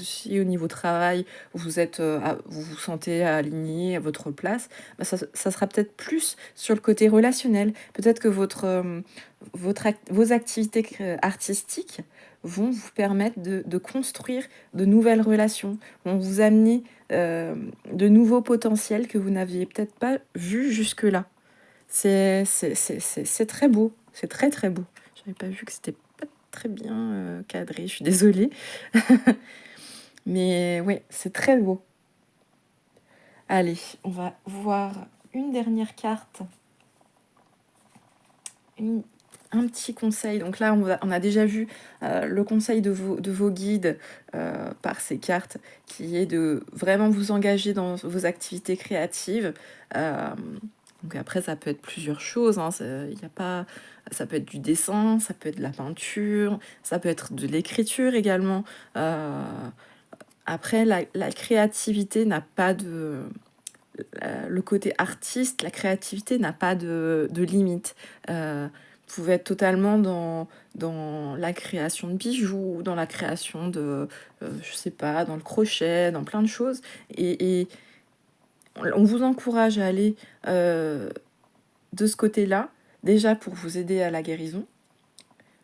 si au niveau travail, vous vous sentez aligné à votre place, ça sera peut-être plus sur le côté relationnel. Peut-être que vos activités artistiques vont vous permettre de construire de nouvelles relations, vont vous amener de nouveaux potentiels que vous n'aviez peut-être pas vus jusque-là. C'est très beau, c'est très très beau. J'avais pas vu que c'était pas très bien cadré, je suis désolée. Mais oui, c'est très beau. Allez, on va voir une dernière carte. Un petit conseil. Donc là, on a déjà vu le conseil de vos guides par ces cartes, qui est de vraiment vous engager dans vos activités créatives. Donc après, ça peut être plusieurs choses, hein. Ça peut être du dessin, ça peut être de la peinture, ça peut être de l'écriture également. Après, la créativité n'a pas de... Le côté artiste, la créativité n'a pas de limite. Vous pouvez être totalement dans la création de bijoux, dans la création de, je sais pas, dans le crochet, dans plein de choses. Et on vous encourage à aller de ce côté-là, déjà pour vous aider à la guérison.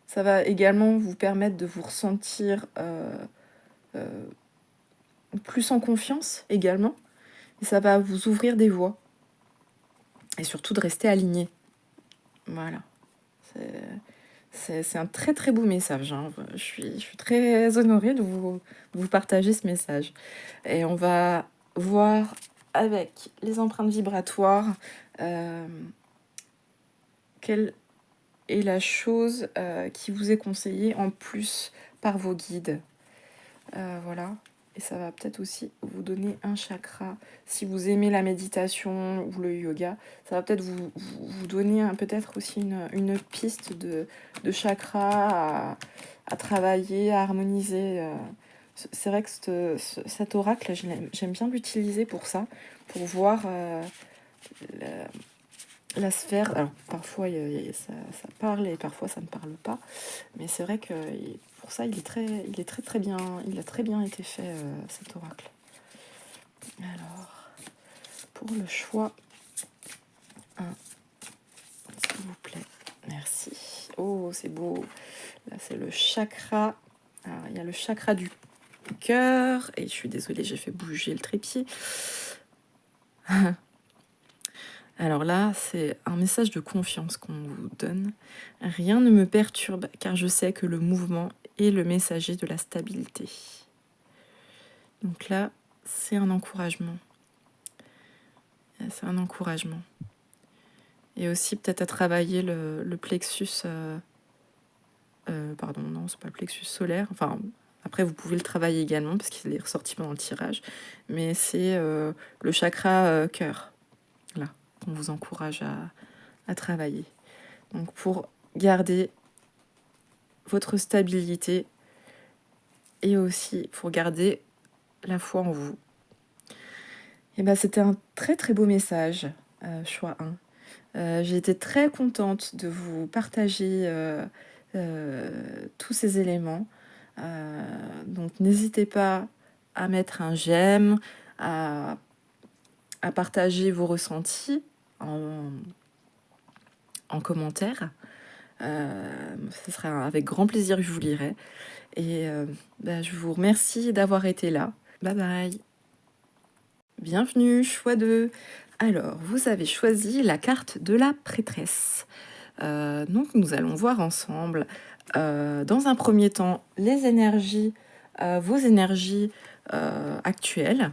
Ça va également vous permettre de vous ressentir plus en confiance également. Et ça va vous ouvrir des voies. Et surtout de rester aligné. Voilà. C'est un très très beau message, hein. Je suis très honorée de vous partager ce message. Et on va voir avec les empreintes vibratoires quelle est la chose qui vous est conseillée en plus par vos guides. Voilà. Et ça va peut-être aussi vous donner un chakra. Si vous aimez la méditation ou le yoga, ça va peut-être vous donner peut-être aussi une piste de chakra à travailler, à harmoniser c'est vrai que cet oracle, j'aime bien l'utiliser pour ça, pour voir la sphère. Alors parfois ça parle et parfois ça ne parle pas, mais c'est vrai que pour ça il est très bien, il a très bien été fait cet oracle. Alors pour le choix 1, s'il vous plaît, merci. Oh, c'est beau. Là c'est le chakra. Alors, il y a le chakra du cœur, et je suis désolée, j'ai fait bouger le trépied. Alors là, c'est un message de confiance qu'on vous donne. Rien ne me perturbe, car je sais que le mouvement est le messager de la stabilité. Donc là, c'est un encouragement. C'est un encouragement. Et aussi peut-être à travailler le plexus... pardon, non, c'est pas le plexus solaire. Enfin, après, vous pouvez le travailler également, parce qu'il est ressorti pendant le tirage. Mais c'est le chakra cœur, là, qu'on vous encourage à travailler. Donc pour garder votre stabilité et aussi pour garder la foi en vous. Et ben c'était un très très beau message, choix 1. J'ai été très contente de vous partager tous ces éléments. Donc n'hésitez pas à mettre un j'aime, à partager vos ressentis en commentaire. Ce sera avec grand plaisir que je vous lirai. Et je vous remercie d'avoir été là. Bye bye. Bienvenue, choix 2. Alors, vous avez choisi la carte de la prêtresse. Donc, nous allons voir ensemble, dans un premier temps, les énergies, vos énergies actuelles.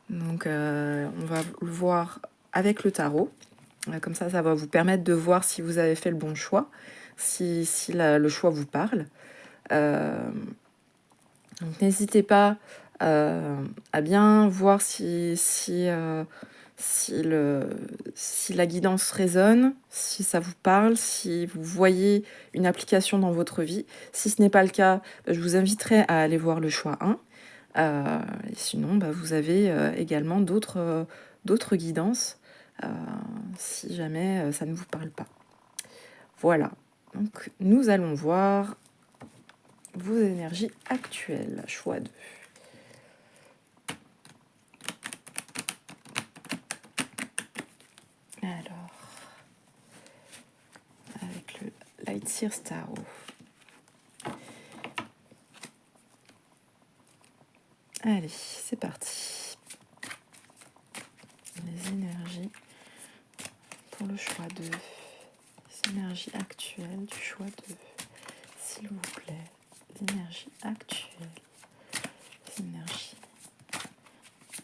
Donc, on va le voir avec le tarot. Comme ça va vous permettre de voir si vous avez fait le bon choix, si le choix vous parle. Donc n'hésitez pas à bien voir si la guidance résonne, si ça vous parle, si vous voyez une application dans votre vie. Si ce n'est pas le cas, je vous inviterai à aller voir le choix 1. Et sinon, vous avez également d'autres guidances si jamais ça ne vous parle pas. Voilà, donc nous allons voir vos énergies actuelles, choix 2. Alors, avec le Light Seer Tarot. Allez, c'est parti. Les énergies pour le choix 2. Les énergies actuelles du choix 2. S'il vous plaît, les énergies actuelles. Les énergies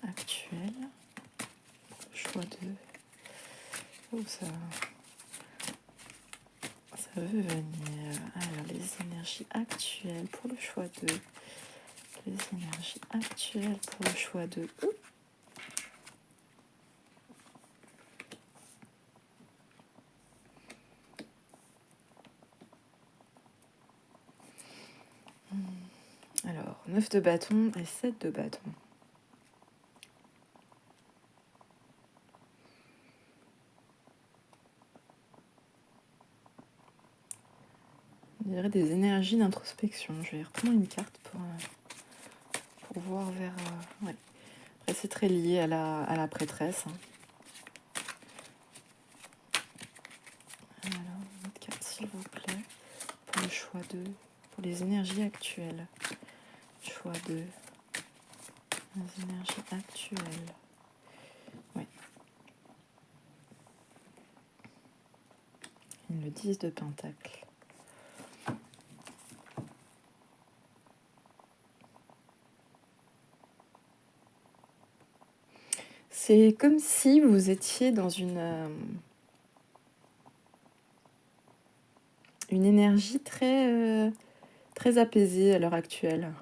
actuelles pour le choix 2. Oh, ça veut venir. Alors, les énergies actuelles pour le choix 2. Les énergies actuelles pour le choix 2. Alors, 9 de bâton et 7 de bâton. On dirait des énergies d'introspection. Je vais reprendre une carte pour voir vers... ouais. Après, c'est très lié à la prêtresse. Alors, une autre carte, s'il vous plaît, pour le choix 2, pour les énergies actuelles. Choix 2, les énergies actuelles. Oui. Le 10 de pentacle. C'est comme si vous étiez dans une énergie très, très apaisée à l'heure actuelle.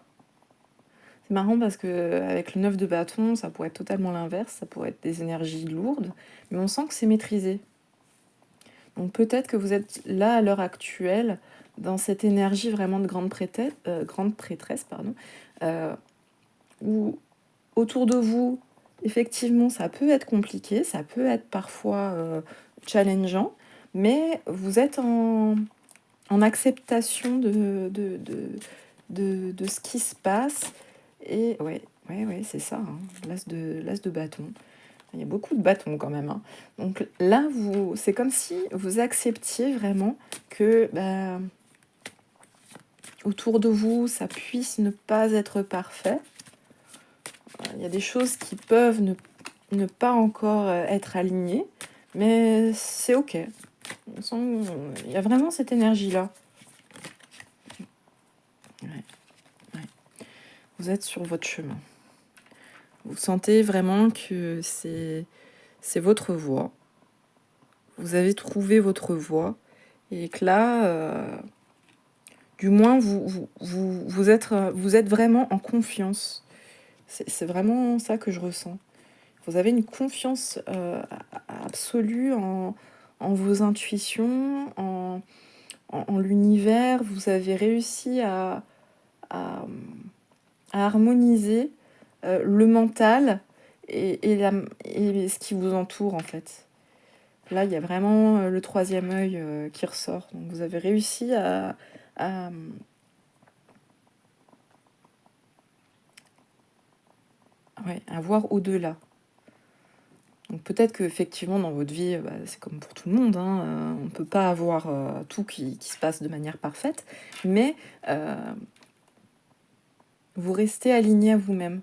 C'est marrant parce que avec le 9 de bâton, ça pourrait être totalement l'inverse, ça pourrait être des énergies lourdes, mais on sent que c'est maîtrisé. Donc peut-être que vous êtes là à l'heure actuelle dans cette énergie vraiment de grande prêtresse, où autour de vous, effectivement, ça peut être compliqué, ça peut être parfois challengeant, mais vous êtes en acceptation de ce qui se passe. Et ouais, c'est ça, hein, l'as de bâton. Il y a beaucoup de bâtons quand même, hein. Donc là, c'est comme si vous acceptiez vraiment que autour de vous, ça puisse ne pas être parfait. Il y a des choses qui peuvent ne pas encore être alignées, mais c'est ok. Il y a vraiment cette énergie-là. Ouais. Vous êtes sur votre chemin. Vous sentez vraiment que c'est votre voie. Vous avez trouvé votre voie. Et que là, du moins, vous êtes vraiment en confiance. C'est vraiment ça que je ressens. Vous avez une confiance absolue en vos intuitions, en l'univers. Vous avez réussi à harmoniser le mental et ce qui vous entoure, en fait. Là, il y a vraiment le troisième œil qui ressort. Donc, vous avez réussi à voir au-delà. Donc peut-être qu'effectivement, dans votre vie, c'est comme pour tout le monde, hein, on ne peut pas avoir tout qui se passe de manière parfaite, mais vous restez aligné à vous-même.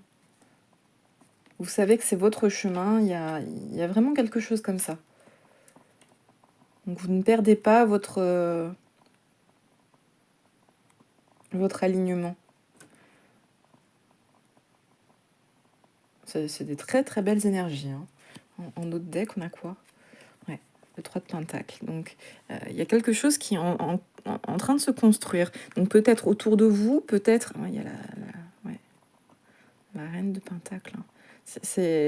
Vous savez que c'est votre chemin, il y a vraiment quelque chose comme ça. Donc vous ne perdez pas votre alignement. C'est des très très belles énergies, hein. En autre deck, on a quoi? Ouais, le 3 de Pentacle. Donc, il y a quelque chose qui est en train de se construire. Donc, peut-être autour de vous, peut-être... Il y a la Reine de Pentacle. Hein.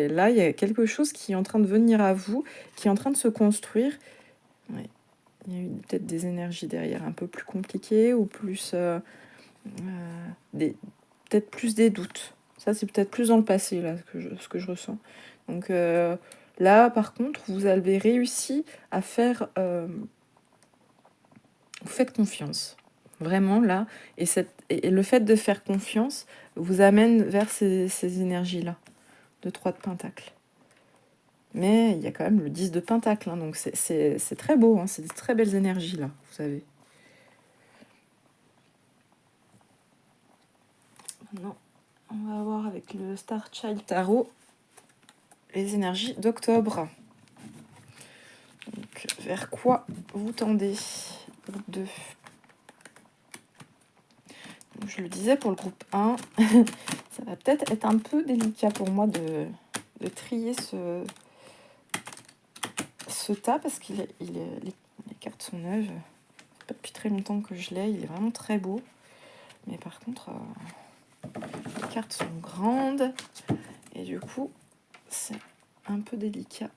Là, il y a quelque chose qui est en train de venir à vous, qui est en train de se construire. Ouais. Il y a eu peut-être des énergies derrière un peu plus compliquées ou plus... peut-être plus des doutes. Ça, c'est peut-être plus dans le passé, là, ce que je ressens. Donc là, par contre, vous avez réussi à faire... vous faites confiance. Vraiment, là. Et le fait de faire confiance vous amène vers ces énergies-là, de 3 de Pentacle. Mais il y a quand même le 10 de Pentacle, hein, donc c'est très beau, hein, c'est des très belles énergies, là, vous savez. Maintenant, on va voir avec le Star Child Tarot les énergies d'octobre. Donc, vers quoi vous tendez, groupe 2? Donc, je le disais pour le groupe 1, ça va peut-être être un peu délicat pour moi de trier ce tas parce que les cartes sont neuves. C'est pas depuis très longtemps que je l'ai, il est vraiment très beau. Mais par contre, les cartes sont grandes et du coup, c'est un peu délicat.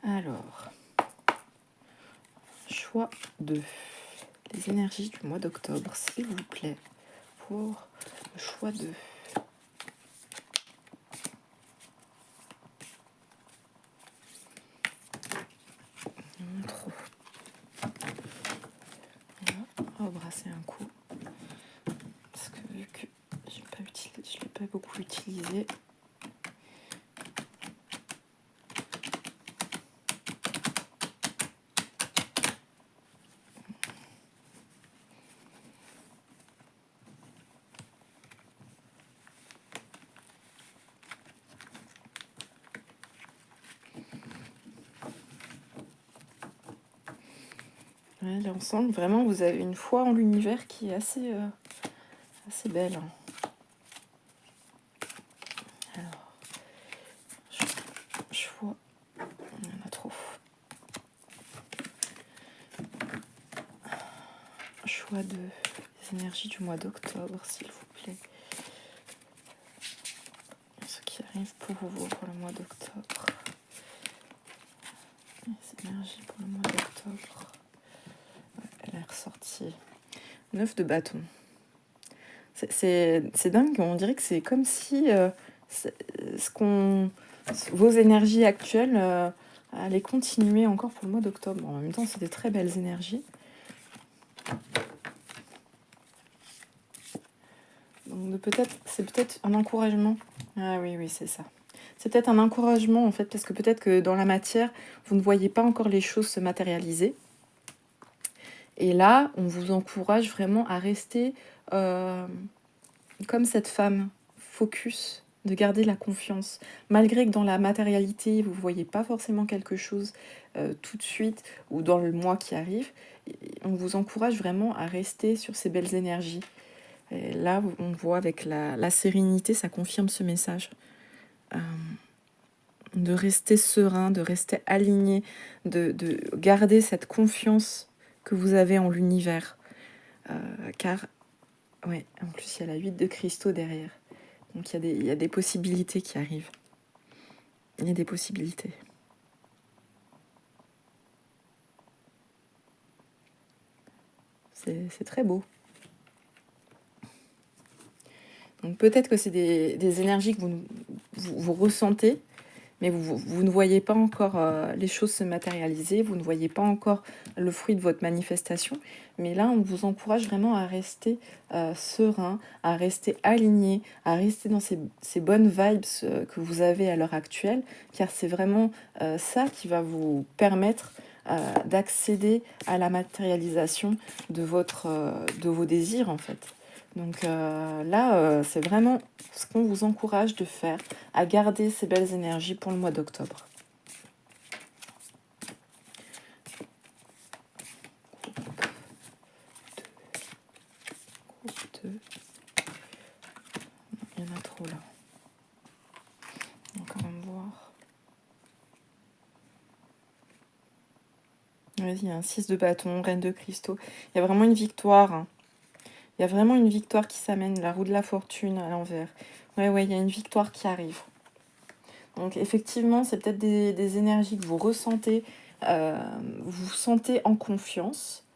Alors, choix 2. Les énergies du mois d'octobre, s'il vous plaît, pour le choix 2. Trop. On va embrasser un coup. Parce que vu que je ne l'ai pas beaucoup utilisé. Ouais, là, on sent que vraiment vous avez une foi en l'univers qui est assez belle. Alors, choix, il y en a trop. Choix de les énergies du mois d'octobre, s'il vous plaît. Ce qui arrive pour vous pour le mois d'octobre. Les énergies pour le mois d'octobre. ressorti 9 de bâton. C'est dingue, on dirait que c'est comme si vos énergies actuelles allaient continuer encore pour le mois d'octobre. En même temps, c'est des très belles énergies. Donc c'est peut-être un encouragement. Ah oui, c'est ça. C'est peut-être un encouragement en fait, parce que peut-être que dans la matière, vous ne voyez pas encore les choses se matérialiser. Et là, on vous encourage vraiment à rester comme cette femme, focus, de garder la confiance. Malgré que dans la matérialité, vous ne voyez pas forcément quelque chose tout de suite ou dans le mois qui arrive, on vous encourage vraiment à rester sur ces belles énergies. Et là, on voit avec la sérénité, ça confirme ce message. De rester serein, de rester aligné, de garder cette confiance que vous avez en l'univers. Car, ouais, en plus, il y a la 8 de cristaux derrière. Donc, il y a des possibilités qui arrivent. Il y a des possibilités. C'est très beau. Donc, peut-être que c'est des énergies que vous ressentez, mais vous ne voyez pas encore les choses se matérialiser, vous ne voyez pas encore le fruit de votre manifestation. Mais là, on vous encourage vraiment à rester serein, à rester aligné, à rester dans ces bonnes vibes que vous avez à l'heure actuelle, car c'est vraiment ça qui va vous permettre d'accéder à la matérialisation de vos désirs, en fait. Donc là, c'est vraiment ce qu'on vous encourage de faire, à garder ces belles énergies pour le mois d'octobre. Il y en a trop là. On va quand même voir. Vas-y, il y a un 6 de bâton, reine de cristaux. Il y a vraiment une victoire. Hein. Il y a vraiment une victoire qui s'amène, la roue de la fortune à l'envers. Ouais, il y a une victoire qui arrive. Donc effectivement, c'est peut-être des énergies que vous ressentez, vous vous sentez en confiance.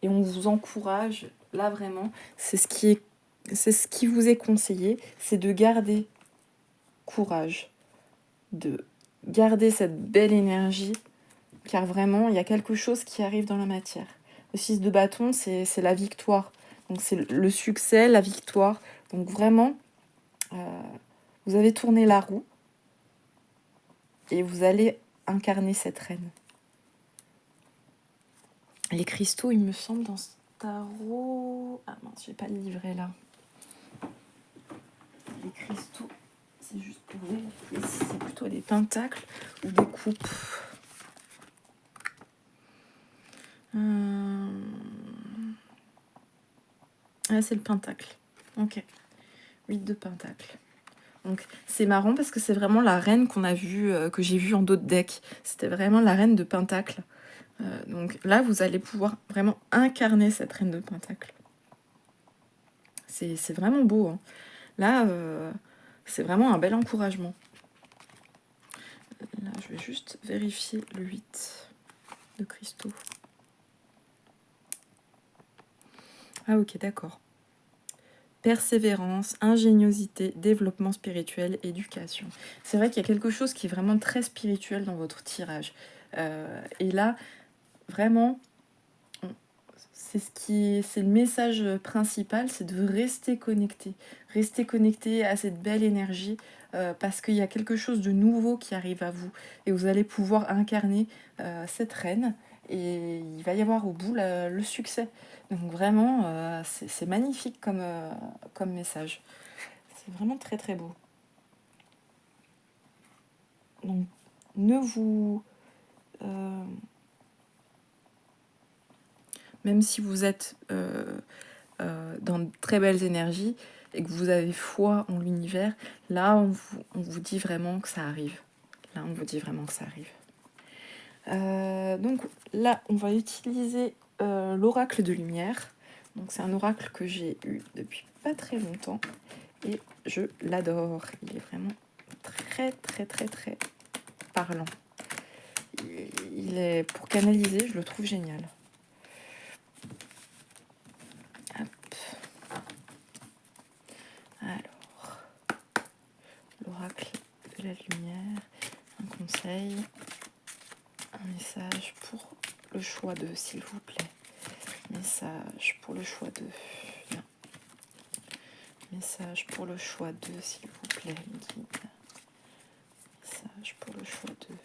Et on vous encourage, là vraiment, c'est ce qui vous est conseillé, c'est de garder courage, de garder cette belle énergie, car vraiment, il y a quelque chose qui arrive dans la matière. Le 6 de bâton, c'est la victoire. Donc c'est le succès, la victoire. Donc vraiment, vous avez tourné la roue et vous allez incarner cette reine. Les cristaux, il me semble, dans ce tarot... Ah mince, j'ai pas le livret là. Les cristaux, c'est juste pour vérifier si c'est plutôt des pentacles ou des coupes. Ah, c'est le pentacle. Ok. 8 de pentacle. Donc c'est marrant parce que c'est vraiment la reine qu'on a vue, que j'ai vue en d'autres decks. C'était vraiment la reine de pentacle. Donc là, vous allez pouvoir vraiment incarner cette reine de pentacle. C'est vraiment beau. Hein. Là, c'est vraiment un bel encouragement. Là, je vais juste vérifier le 8 de cristaux. Ah ok, d'accord. Persévérance, ingéniosité, développement spirituel, éducation. C'est vrai qu'il y a quelque chose qui est vraiment très spirituel dans votre tirage. Et là, vraiment, c'est le message principal, c'est de rester connecté à cette belle énergie, parce qu'il y a quelque chose de nouveau qui arrive à vous, et vous allez pouvoir incarner cette reine, et il va y avoir au bout le succès. Donc vraiment, c'est magnifique comme message. C'est vraiment très très beau. Donc ne vous... même si vous êtes dans de très belles énergies et que vous avez foi en l'univers, là on vous dit vraiment que ça arrive. Là on vous dit vraiment que ça arrive. Donc là on va utiliser l'oracle de lumière. Donc c'est un oracle que j'ai eu depuis pas très longtemps et je l'adore. Il est vraiment très très très très parlant. Il est, pour canaliser, je le trouve génial. conseil, un message pour le choix de, s'il vous plaît. Message pour le choix de. Non. Message pour le choix de, s'il vous plaît, guide. Message pour le choix de.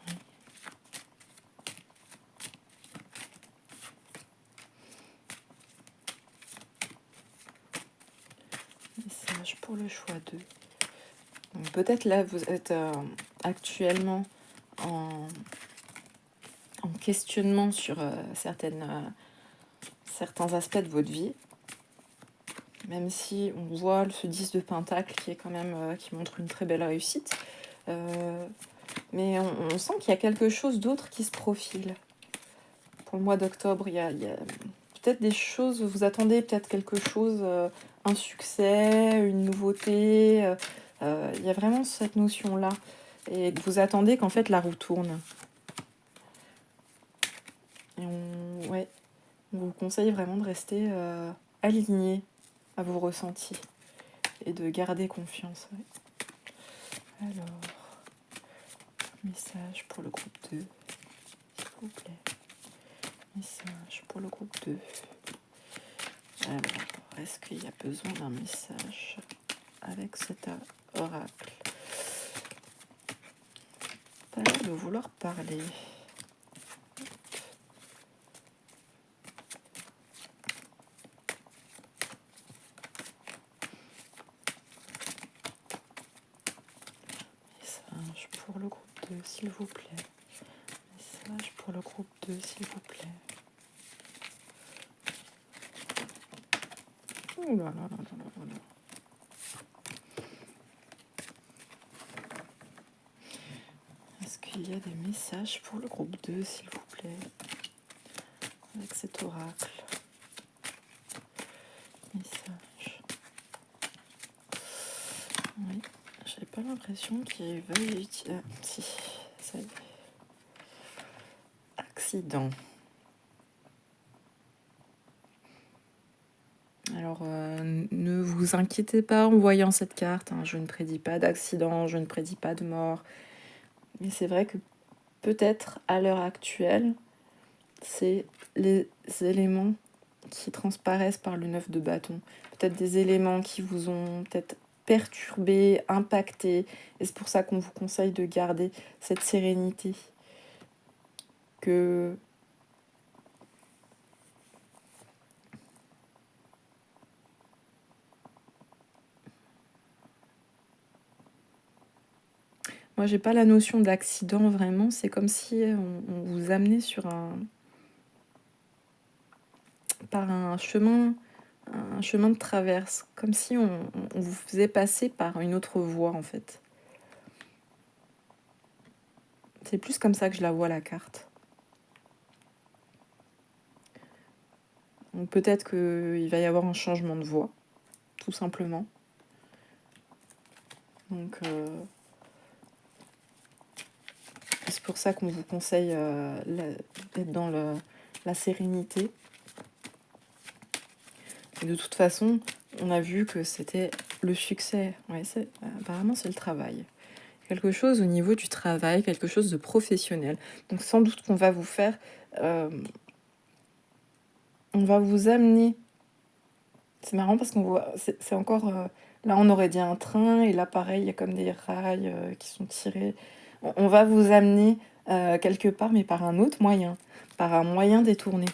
Oui. Message pour le choix de. Donc peut-être là, vous êtes actuellement en questionnement sur certains aspects de votre vie. Même si on voit ce 10 de Pentacle qui est quand même qui montre une très belle réussite. Mais on sent qu'il y a quelque chose d'autre qui se profile. Pour le mois d'octobre, il y a peut-être des choses, vous attendez peut-être quelque chose, un succès, une nouveauté. Il y a vraiment cette notion-là. Et vous attendez qu'en fait la roue tourne. Et on vous conseille vraiment de rester aligné à vos ressentis et de garder confiance. Ouais. Alors, message pour le groupe 2, s'il vous plaît. Message pour le groupe 2. Alors, est-ce qu'il y a besoin d'un message avec cet oracle? Pas l'air de vouloir parler. Message pour le groupe 2, s'il vous plaît. Message pour le groupe 2, s'il vous plaît. Ouh là là là là là là. Est-ce qu'il y a des messages pour le groupe 2, s'il vous plaît, avec cet oracle? Message. Oui, j'ai pas l'impression qu'il veuille utiliser. Ah, si, ça y est. Accident. Alors, ne vous inquiétez pas en voyant cette carte. Hein, je ne prédis pas d'accident, je ne prédis pas de mort. Mais c'est vrai que peut-être à l'heure actuelle, c'est les éléments qui transparaissent par le 9 de bâton. Peut-être des éléments qui vous ont peut-être perturbé, impacté. Et c'est pour ça qu'on vous conseille de garder cette sérénité. Que moi, j'ai pas la notion d'accident vraiment. C'est comme si on vous amenait par un chemin de traverse, comme si on vous faisait passer par une autre voie en fait. C'est plus comme ça que je la vois, la carte. Donc peut-être qu'il va y avoir un changement de voie, tout simplement. Donc c'est pour ça qu'on vous conseille d'être dans la sérénité. Et de toute façon, on a vu que c'était le succès. Ouais, apparemment, c'est le travail. Quelque chose au niveau du travail, quelque chose de professionnel. Donc sans doute qu'on va vous faire... on va vous amener... C'est marrant parce qu'on voit... C'est encore... là, on aurait dit un train, et là, pareil, il y a comme des rails qui sont tirés. On va vous amener quelque part, mais par un autre moyen. Par un moyen détourné.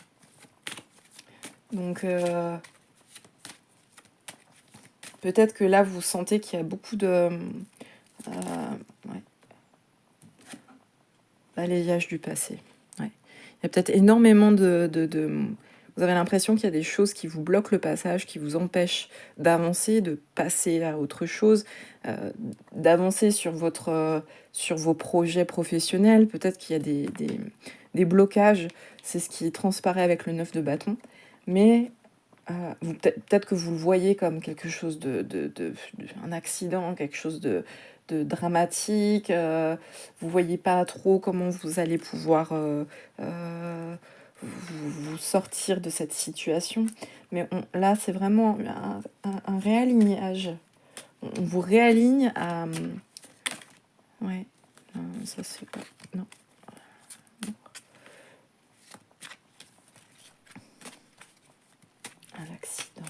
Donc... peut-être que là, vous sentez qu'il y a beaucoup de... ouais. Balayage du passé. Ouais. Il y a peut-être énormément de... Vous avez l'impression qu'il y a des choses qui vous bloquent le passage, qui vous empêchent d'avancer, de passer à autre chose, d'avancer sur vos projets professionnels. Peut-être qu'il y a des blocages. C'est ce qui transparaît avec le 9 de bâton. Mais peut-être que vous le voyez comme quelque chose un accident, quelque chose de dramatique. Vous voyez pas trop comment vous allez pouvoir vous sortir de cette situation. Mais là, c'est vraiment un réalignage. On vous réaligne à... ouais, Ça, c'est pas... Non. Non. Un accident.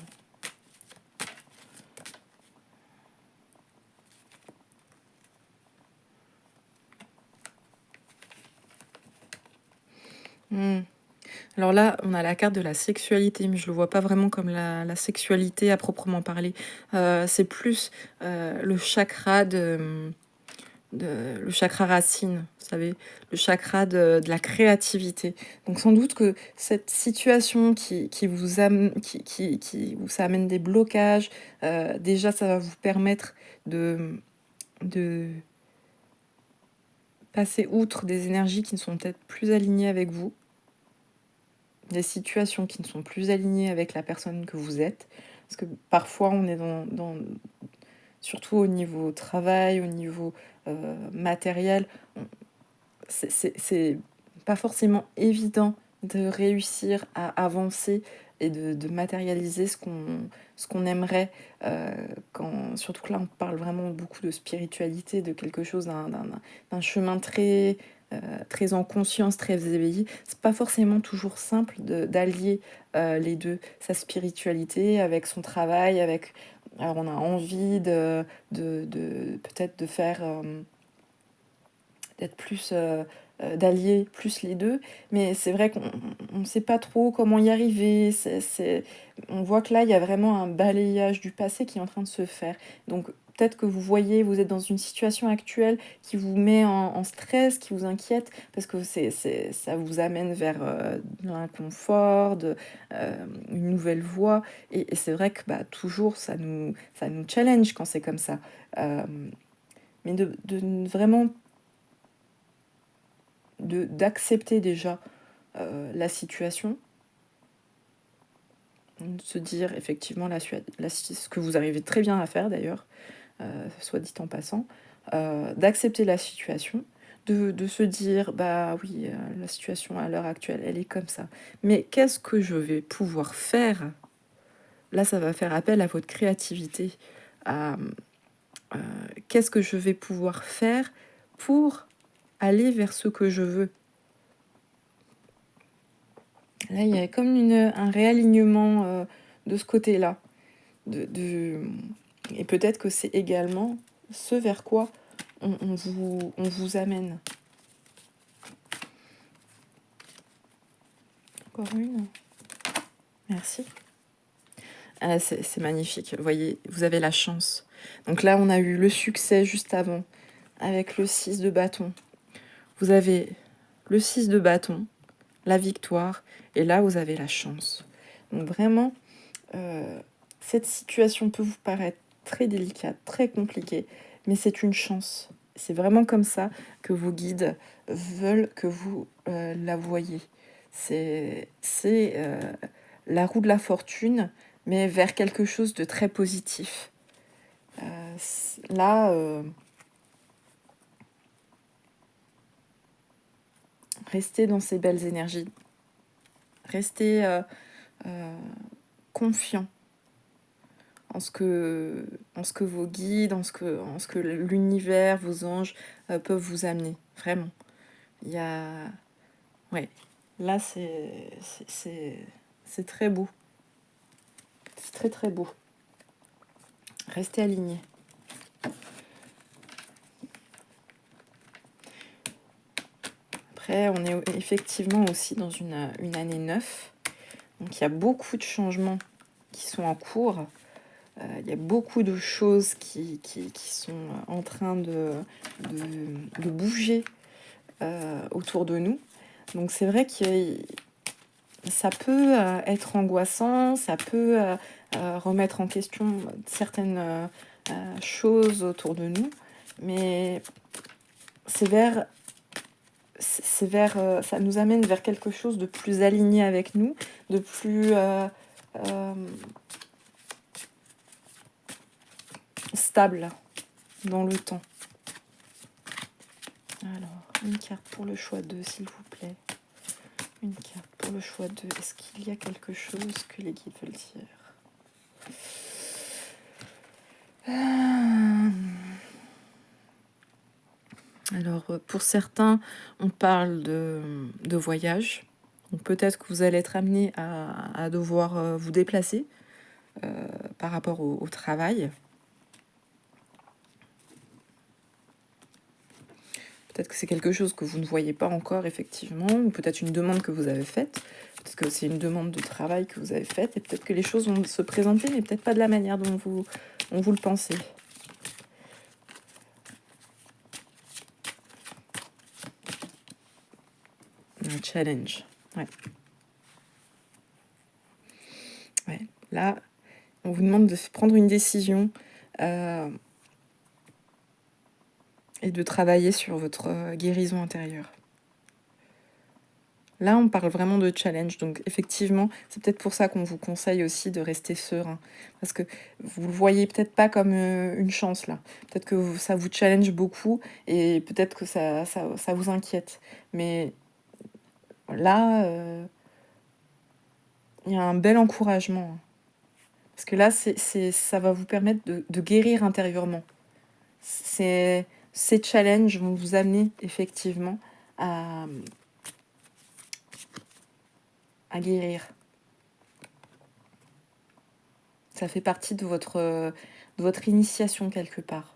Alors là, on a la carte de la sexualité, mais je le vois pas vraiment comme la sexualité à proprement parler. C'est plus le chakra le chakra racine, vous savez, le chakra de la créativité. Donc sans doute que cette situation où ça amène des blocages, déjà ça va vous permettre de passer outre des énergies qui ne sont peut-être plus alignées avec vous, des situations qui ne sont plus alignées avec la personne que vous êtes. Parce que parfois, on est surtout au niveau travail, au niveau matériel, c'est pas forcément évident de réussir à avancer et de matérialiser ce qu'on aimerait, surtout que là, on parle vraiment beaucoup de spiritualité, de quelque chose, d'un chemin très en conscience, très éveillé. C'est pas forcément toujours simple d'allier les deux, sa spiritualité avec son travail, avec... Alors on a envie de peut-être de faire... d'être plus... d'allier plus les deux, mais c'est vrai qu'on ne sait pas trop comment y arriver. On voit que là, il y a vraiment un balayage du passé qui est en train de se faire. Donc peut-être que vous voyez, vous êtes dans une situation actuelle qui vous met en stress, qui vous inquiète, parce que ça vous amène vers de l'inconfort, une nouvelle voie. Et c'est vrai que toujours, ça nous challenge quand c'est comme ça. Mais de vraiment d'accepter déjà la situation, de se dire effectivement ce que vous arrivez très bien à faire d'ailleurs, soit dit en passant, d'accepter la situation, de se dire bah oui, la situation à l'heure actuelle elle est comme ça, mais qu'est-ce que je vais pouvoir faire? Là ça va faire appel à votre créativité, à qu'est-ce que je vais pouvoir faire pour aller vers ce que je veux. Là, il y a comme un réalignement de ce côté-là. Et peut-être que c'est également ce vers quoi on vous amène. Encore une. Merci. Ah, c'est magnifique. Vous voyez, vous avez la chance. Donc là, on a eu le succès juste avant, avec le 6 de bâton. Vous avez le 6 de bâton, la victoire, et là, vous avez la chance. Donc vraiment... cette situation peut vous paraître très délicate, très compliquée, mais c'est une chance. C'est vraiment comme ça que vos guides veulent que vous la voyez. C'est la roue de la fortune, mais vers quelque chose de très positif. Là, restez dans ces belles énergies. Restez confiant en ce que vos guides, en ce que l'univers, vos anges peuvent vous amener. Vraiment. Il y a... Ouais. Là, c'est très beau. C'est très très beau. Restez alignés. Après, on est effectivement aussi dans une année 9. Donc, il y a beaucoup de changements qui sont en cours. Il y a beaucoup de choses qui sont en train de bouger autour de nous. Donc c'est vrai que ça peut être angoissant, ça peut remettre en question certaines choses autour de nous, mais ça nous amène vers quelque chose de plus aligné avec nous, de plus stable dans le temps. Alors, une carte pour le choix 2, s'il vous plaît. Une carte pour le choix 2. Est-ce qu'il y a quelque chose que les guides veulent dire? Alors, pour certains, on parle de voyage. Donc peut-être que vous allez être amené à devoir vous déplacer par rapport au travail. Peut-être que c'est quelque chose que vous ne voyez pas encore, effectivement, ou peut-être une demande que vous avez faite. Peut-être que c'est une demande de travail que vous avez faite, et peut-être que les choses vont se présenter, mais peut-être pas de la manière dont vous le pensez. Un challenge, ouais. Ouais. Là, on vous demande de prendre une décision et de travailler sur votre guérison intérieure. Là, on parle vraiment de challenge, donc effectivement, c'est peut-être pour ça qu'on vous conseille aussi de rester serein, parce que vous le voyez peut-être pas comme une chance là. Peut-être que ça vous challenge beaucoup et peut-être que ça vous inquiète. Mais là, il y a un bel encouragement, parce que là, ça va vous permettre de guérir intérieurement. Ces challenges vont vous amener effectivement à guérir. Ça fait partie de votre initiation quelque part.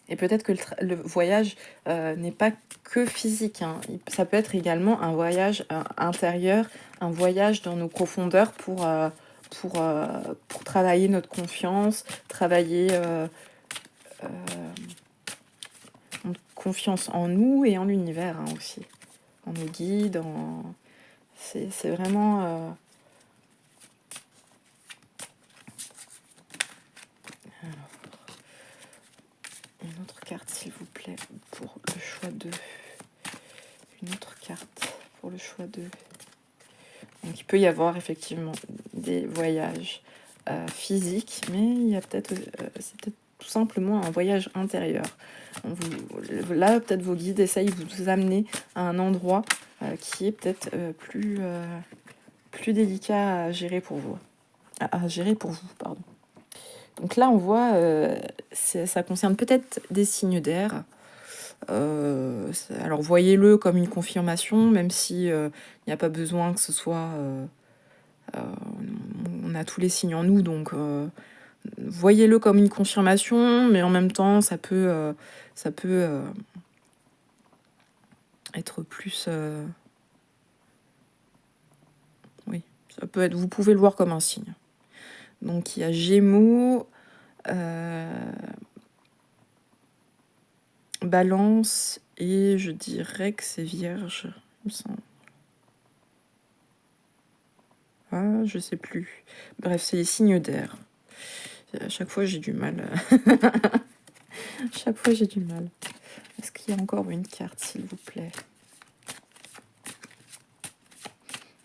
Et peut-être que le voyage n'est pas que physique, hein. Ça peut être également un voyage intérieur, un voyage dans nos profondeurs pour travailler notre confiance, travailler confiance en nous et en l'univers, hein, aussi. En nos guides, c'est vraiment... Une autre carte, s'il vous plaît, pour le choix 2. Une autre carte pour le choix 2. Donc, il peut y avoir effectivement des voyages physiques, mais il y a peut-être, c'est peut-être tout simplement un voyage intérieur. Là, peut-être vos guides essayent de vous amener à un endroit qui est peut-être plus délicat à gérer pour vous. À gérer pour vous, pardon. Donc là, on voit, ça concerne peut-être des signes d'air. Alors voyez-le comme une confirmation, même si il n'y a pas besoin que ce soit... on a tous les signes en nous, donc voyez-le comme une confirmation, mais en même temps, ça peut être plus... oui, ça peut être... Vous pouvez le voir comme un signe. Donc il y a Gémeaux, Balance, et je dirais que c'est Vierge, il me semble. Ah, je sais plus. Bref, c'est les signes d'air. À chaque fois, j'ai du mal. Chaque fois, j'ai du mal. Est-ce qu'il y a encore une carte, s'il vous plaît,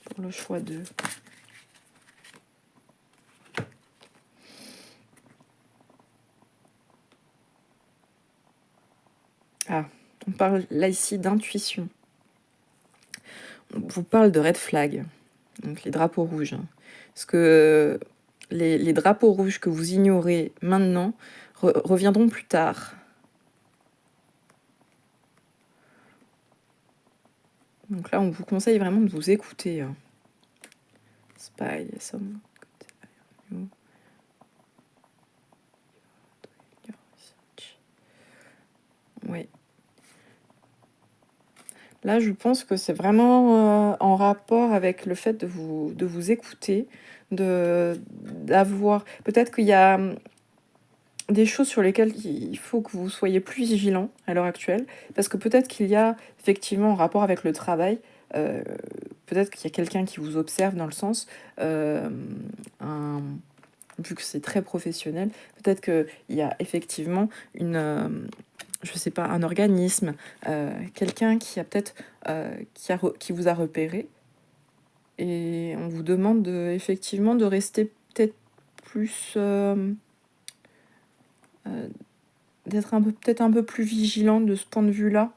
pour le choix 2? Ah, on parle là ici d'intuition. On vous parle de red flag, donc les drapeaux rouges. Parce que les drapeaux rouges que vous ignorez maintenant reviendront plus tard. Donc là, on vous conseille vraiment de vous écouter. Spy, some... Oui. Là, je pense que c'est vraiment en rapport avec le fait de vous écouter, d'avoir... Peut-être qu'il y a des choses sur lesquelles il faut que vous soyez plus vigilant à l'heure actuelle, parce que peut-être qu'il y a effectivement en rapport avec le travail, peut-être qu'il y a quelqu'un qui vous observe dans le sens, vu que c'est très professionnel, peut-être qu'il y a effectivement je sais pas, un organisme, quelqu'un qui a peut-être qui vous a repéré, et on vous demande effectivement de rester peut-être plus d'être peut-être un peu plus vigilant de ce point de vue-là.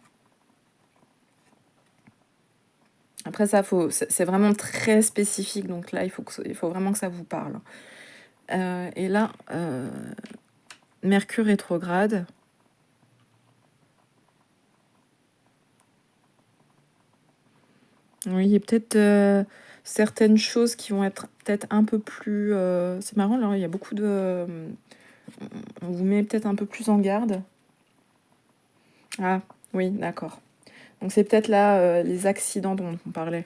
Après ça, c'est vraiment très spécifique, donc là, il faut vraiment que ça vous parle. Et là, Mercure rétrograde. Oui, il y a peut-être certaines choses qui vont être peut-être un peu plus... C'est marrant, là, il y a beaucoup de... on vous met peut-être un peu plus en garde. Ah, oui, d'accord. Donc c'est peut-être là les accidents dont on parlait.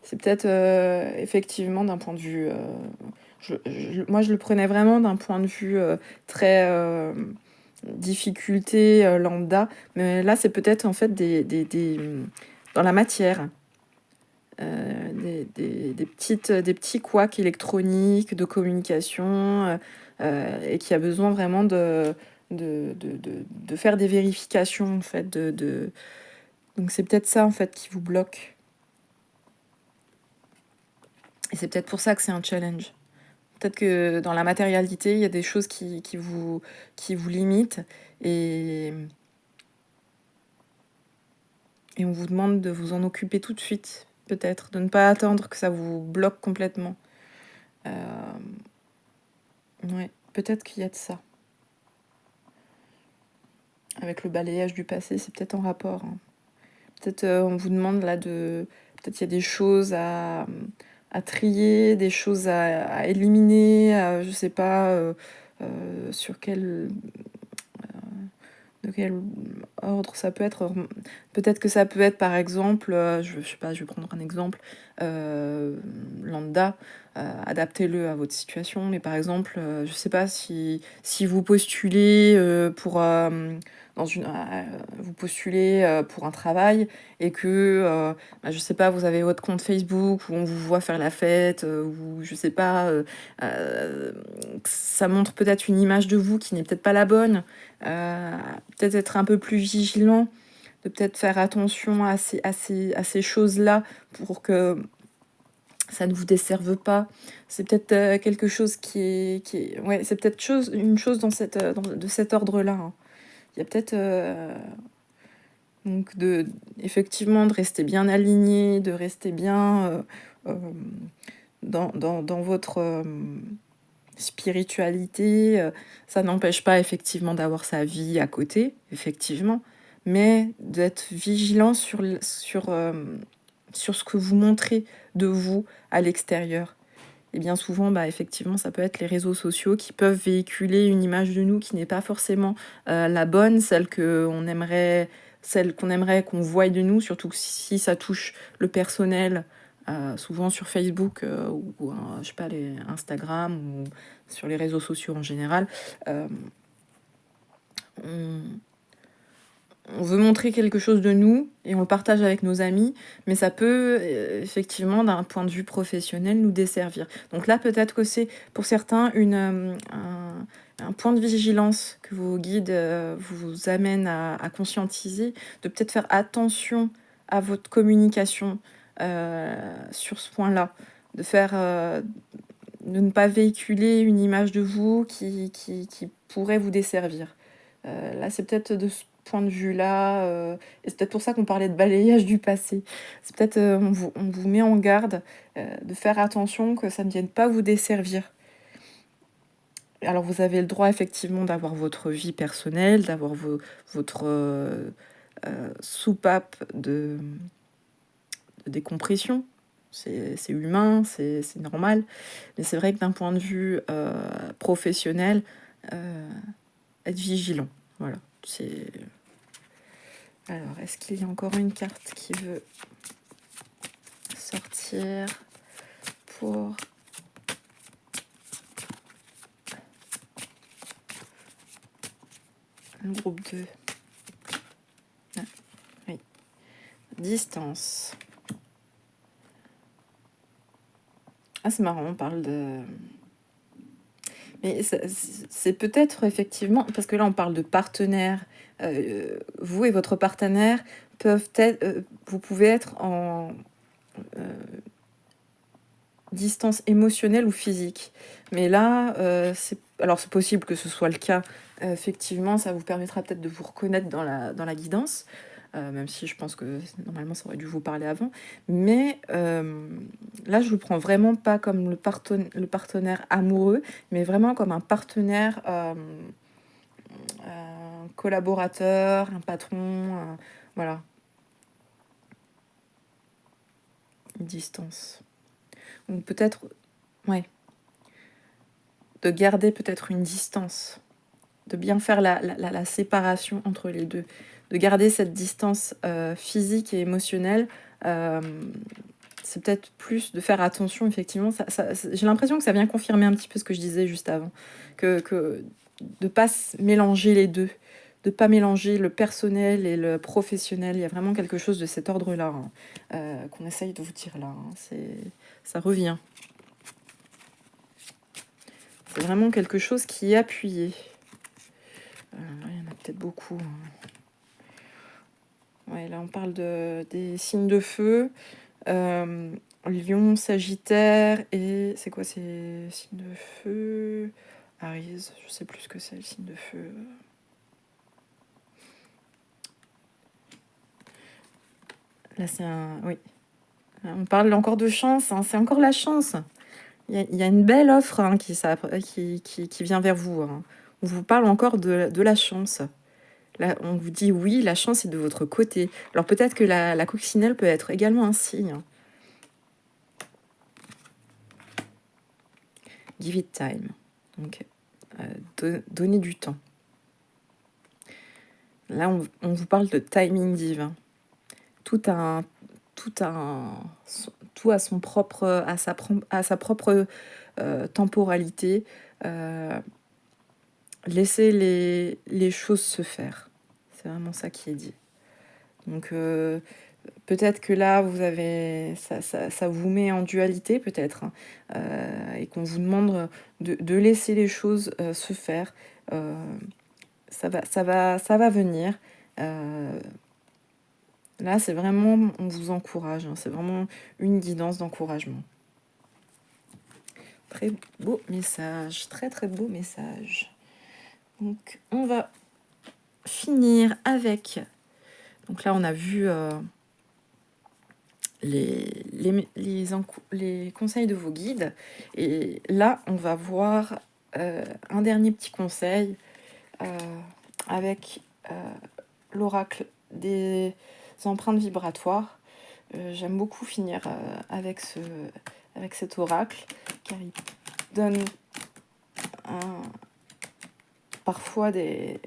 C'est peut-être effectivement d'un point de vue... moi, je le prenais vraiment d'un point de vue très difficulté lambda. Mais là, c'est peut-être en fait dans la matière. Des petits couacs électroniques de communication et qui a besoin vraiment de faire des vérifications en fait donc c'est peut-être ça en fait qui vous bloque et c'est peut-être pour ça que c'est un challenge. Peut-être que dans la matérialité il y a des choses qui vous limitent et, et on vous demande de vous en occuper tout de suite, peut-être de ne pas attendre que ça vous bloque complètement. Ouais, peut-être qu'il y a de ça. Avec le balayage du passé, c'est peut-être en rapport, hein. Peut-être on vous demande là de... Peut-être il y a des choses à trier, des choses à éliminer, je sais pas sur de quel ordre ça peut être. Peut-être que ça peut être par exemple, je sais pas, je vais prendre un exemple lambda, adaptez-le à votre situation, mais par exemple, je sais pas si vous postulez vous postulez pour un travail et que, je sais pas, vous avez votre compte Facebook où on vous voit faire la fête, ou je sais pas, ça montre peut-être une image de vous qui n'est peut-être pas la bonne. Euh, Peut-être être un peu plus vigilant, de peut-être faire attention à ces choses-là pour que ça ne vous desserve pas. C'est peut-être quelque chose ouais, c'est peut-être une chose de cet ordre-là, hein. Il y a peut-être donc effectivement de rester bien aligné, de rester bien euh, dans votre spiritualité. Ça n'empêche pas effectivement d'avoir sa vie à côté, effectivement, mais d'être vigilant sur ce que vous montrez de vous à l'extérieur. Et bien souvent, effectivement, ça peut être les réseaux sociaux qui peuvent véhiculer une image de nous qui n'est pas forcément la bonne, celle qu'on aimerait qu'on voie de nous, surtout que si ça touche le personnel, souvent sur Facebook ou je sais pas, Instagram ou sur les réseaux sociaux en général. On, on veut montrer quelque chose de nous et on le partage avec nos amis, mais ça peut effectivement, d'un point de vue professionnel, nous desservir. Donc là, peut-être que c'est pour certains un point de vigilance que vos guides vous amènent à conscientiser, de peut-être faire attention à votre communication sur ce point-là, de faire... de ne pas véhiculer une image de vous qui pourrait vous desservir. Là, c'est peut-être de ce point de vue-là, et c'est peut-être pour ça qu'on parlait de balayage du passé. C'est peut-être, on vous met en garde de faire attention que ça ne vienne pas vous desservir. Alors, vous avez le droit, effectivement, d'avoir votre vie personnelle, d'avoir votre soupape de décompression. C'est humain, c'est normal. Mais c'est vrai que d'un point de vue professionnel, être vigilant. Voilà. Alors, est-ce qu'il y a encore une carte qui veut sortir pour le groupe 2? Ah, oui. Distance. Ah, c'est marrant, on parle de... Mais c'est peut-être effectivement, parce que là on parle de partenaire, vous et votre partenaire peuvent être, vous pouvez être en distance émotionnelle ou physique. Mais là, alors c'est possible que ce soit le cas. Effectivement, ça vous permettra peut-être de vous reconnaître dans la guidance, même si je pense que normalement ça aurait dû vous parler avant. Mais là, je le prends vraiment pas comme le partenaire amoureux, mais vraiment comme un partenaire, un collaborateur, un patron, voilà. une distance. Ou peut-être, ouais, de garder peut-être une distance, de bien faire la séparation entre les deux, de garder cette distance physique et émotionnelle. C'est peut-être plus de faire attention, effectivement. J'ai l'impression que ça vient confirmer un petit peu ce que je disais juste avant, que de ne pas mélanger les deux, de ne pas mélanger le personnel et le professionnel. Il y a vraiment quelque chose de cet ordre-là qu'on essaye de vous dire là. Ça revient. C'est vraiment quelque chose qui est appuyé. Il y en a peut-être beaucoup. Ouais, là, on parle des signes de feu. Lion, Sagittaire et... C'est quoi ces signes de feu? Aries, je sais plus ce que c'est, le signe de feu. Là, c'est un... Oui. On parle encore de chance, hein. C'est encore la chance. Il y a une belle offre qui vient vers vous. Hein. On vous parle encore de la chance. Là, on vous dit oui, la chance est de votre côté. Alors peut-être que la coccinelle peut être également un signe. Give it time. Donc, donner du temps. Là, on vous parle de timing divin. Tout a son propre, à sa propre temporalité. Laissez les choses se faire. C'est vraiment ça qui est dit. Donc, peut-être que là, vous avez, ça vous met en dualité, peut-être, hein, et qu'on vous demande de laisser les choses se faire. Ça va venir. Là, c'est vraiment, on vous encourage. Hein, c'est vraiment une guidance d'encouragement. Très beau message, très très beau message. Donc, on va finir avec... Donc là, on a vu les conseils de vos guides. Et là, on va voir un dernier petit conseil avec l'oracle des empreintes vibratoires. J'aime beaucoup finir avec cet oracle, car il donne parfois des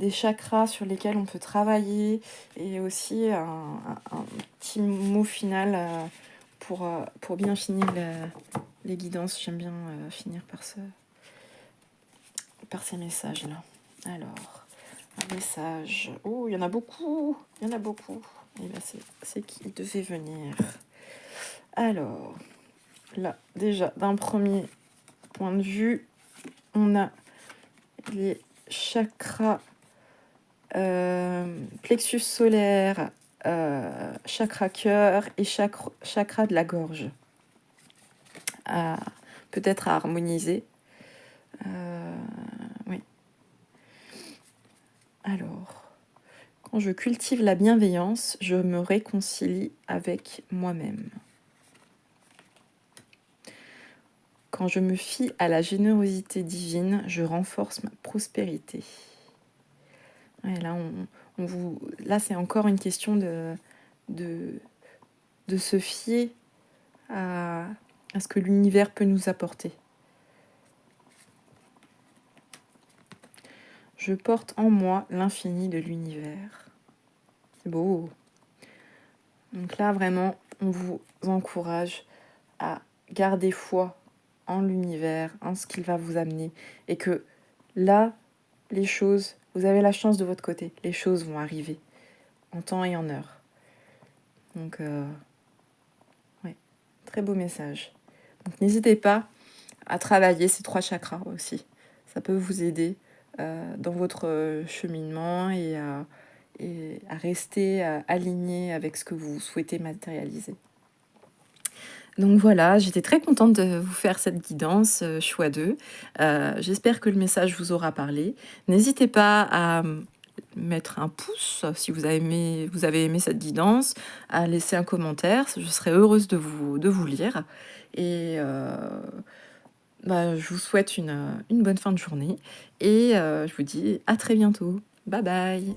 chakras sur lesquels on peut travailler, et aussi un petit mot final pour bien finir les guidances. J'aime bien finir par ces messages-là. Alors, un message... Oh, il y en a beaucoup. Il y en a beaucoup. Et bien, c'est qui devait venir. Alors, là, déjà, d'un premier point de vue, on a les chakras plexus solaire, chakra cœur et chakra de la gorge. Peut-être à harmoniser. Oui. Alors, quand je cultive la bienveillance, je me réconcilie avec moi-même. Quand je me fie à la générosité divine, je renforce ma prospérité. Ouais, là, c'est encore une question de se fier à ce que l'univers peut nous apporter. Je porte en moi l'infini de l'univers. C'est beau. Donc là, vraiment, on vous encourage à garder foi en l'univers, en ce qu'il va vous amener. Et que là, les choses, vous avez la chance de votre côté. Les choses vont arriver en temps et en heure. Donc, ouais, très beau message. Donc, n'hésitez pas à travailler ces 3 chakras aussi. Ça peut vous aider dans votre cheminement et à rester aligné avec ce que vous souhaitez matérialiser. Donc voilà, j'étais très contente de vous faire cette guidance choix 2. J'espère que le message vous aura parlé. N'hésitez pas à mettre un pouce si vous avez aimé cette guidance, à laisser un commentaire. Je serai heureuse de vous lire. Et je vous souhaite une bonne fin de journée. Et je vous dis à très bientôt. Bye bye.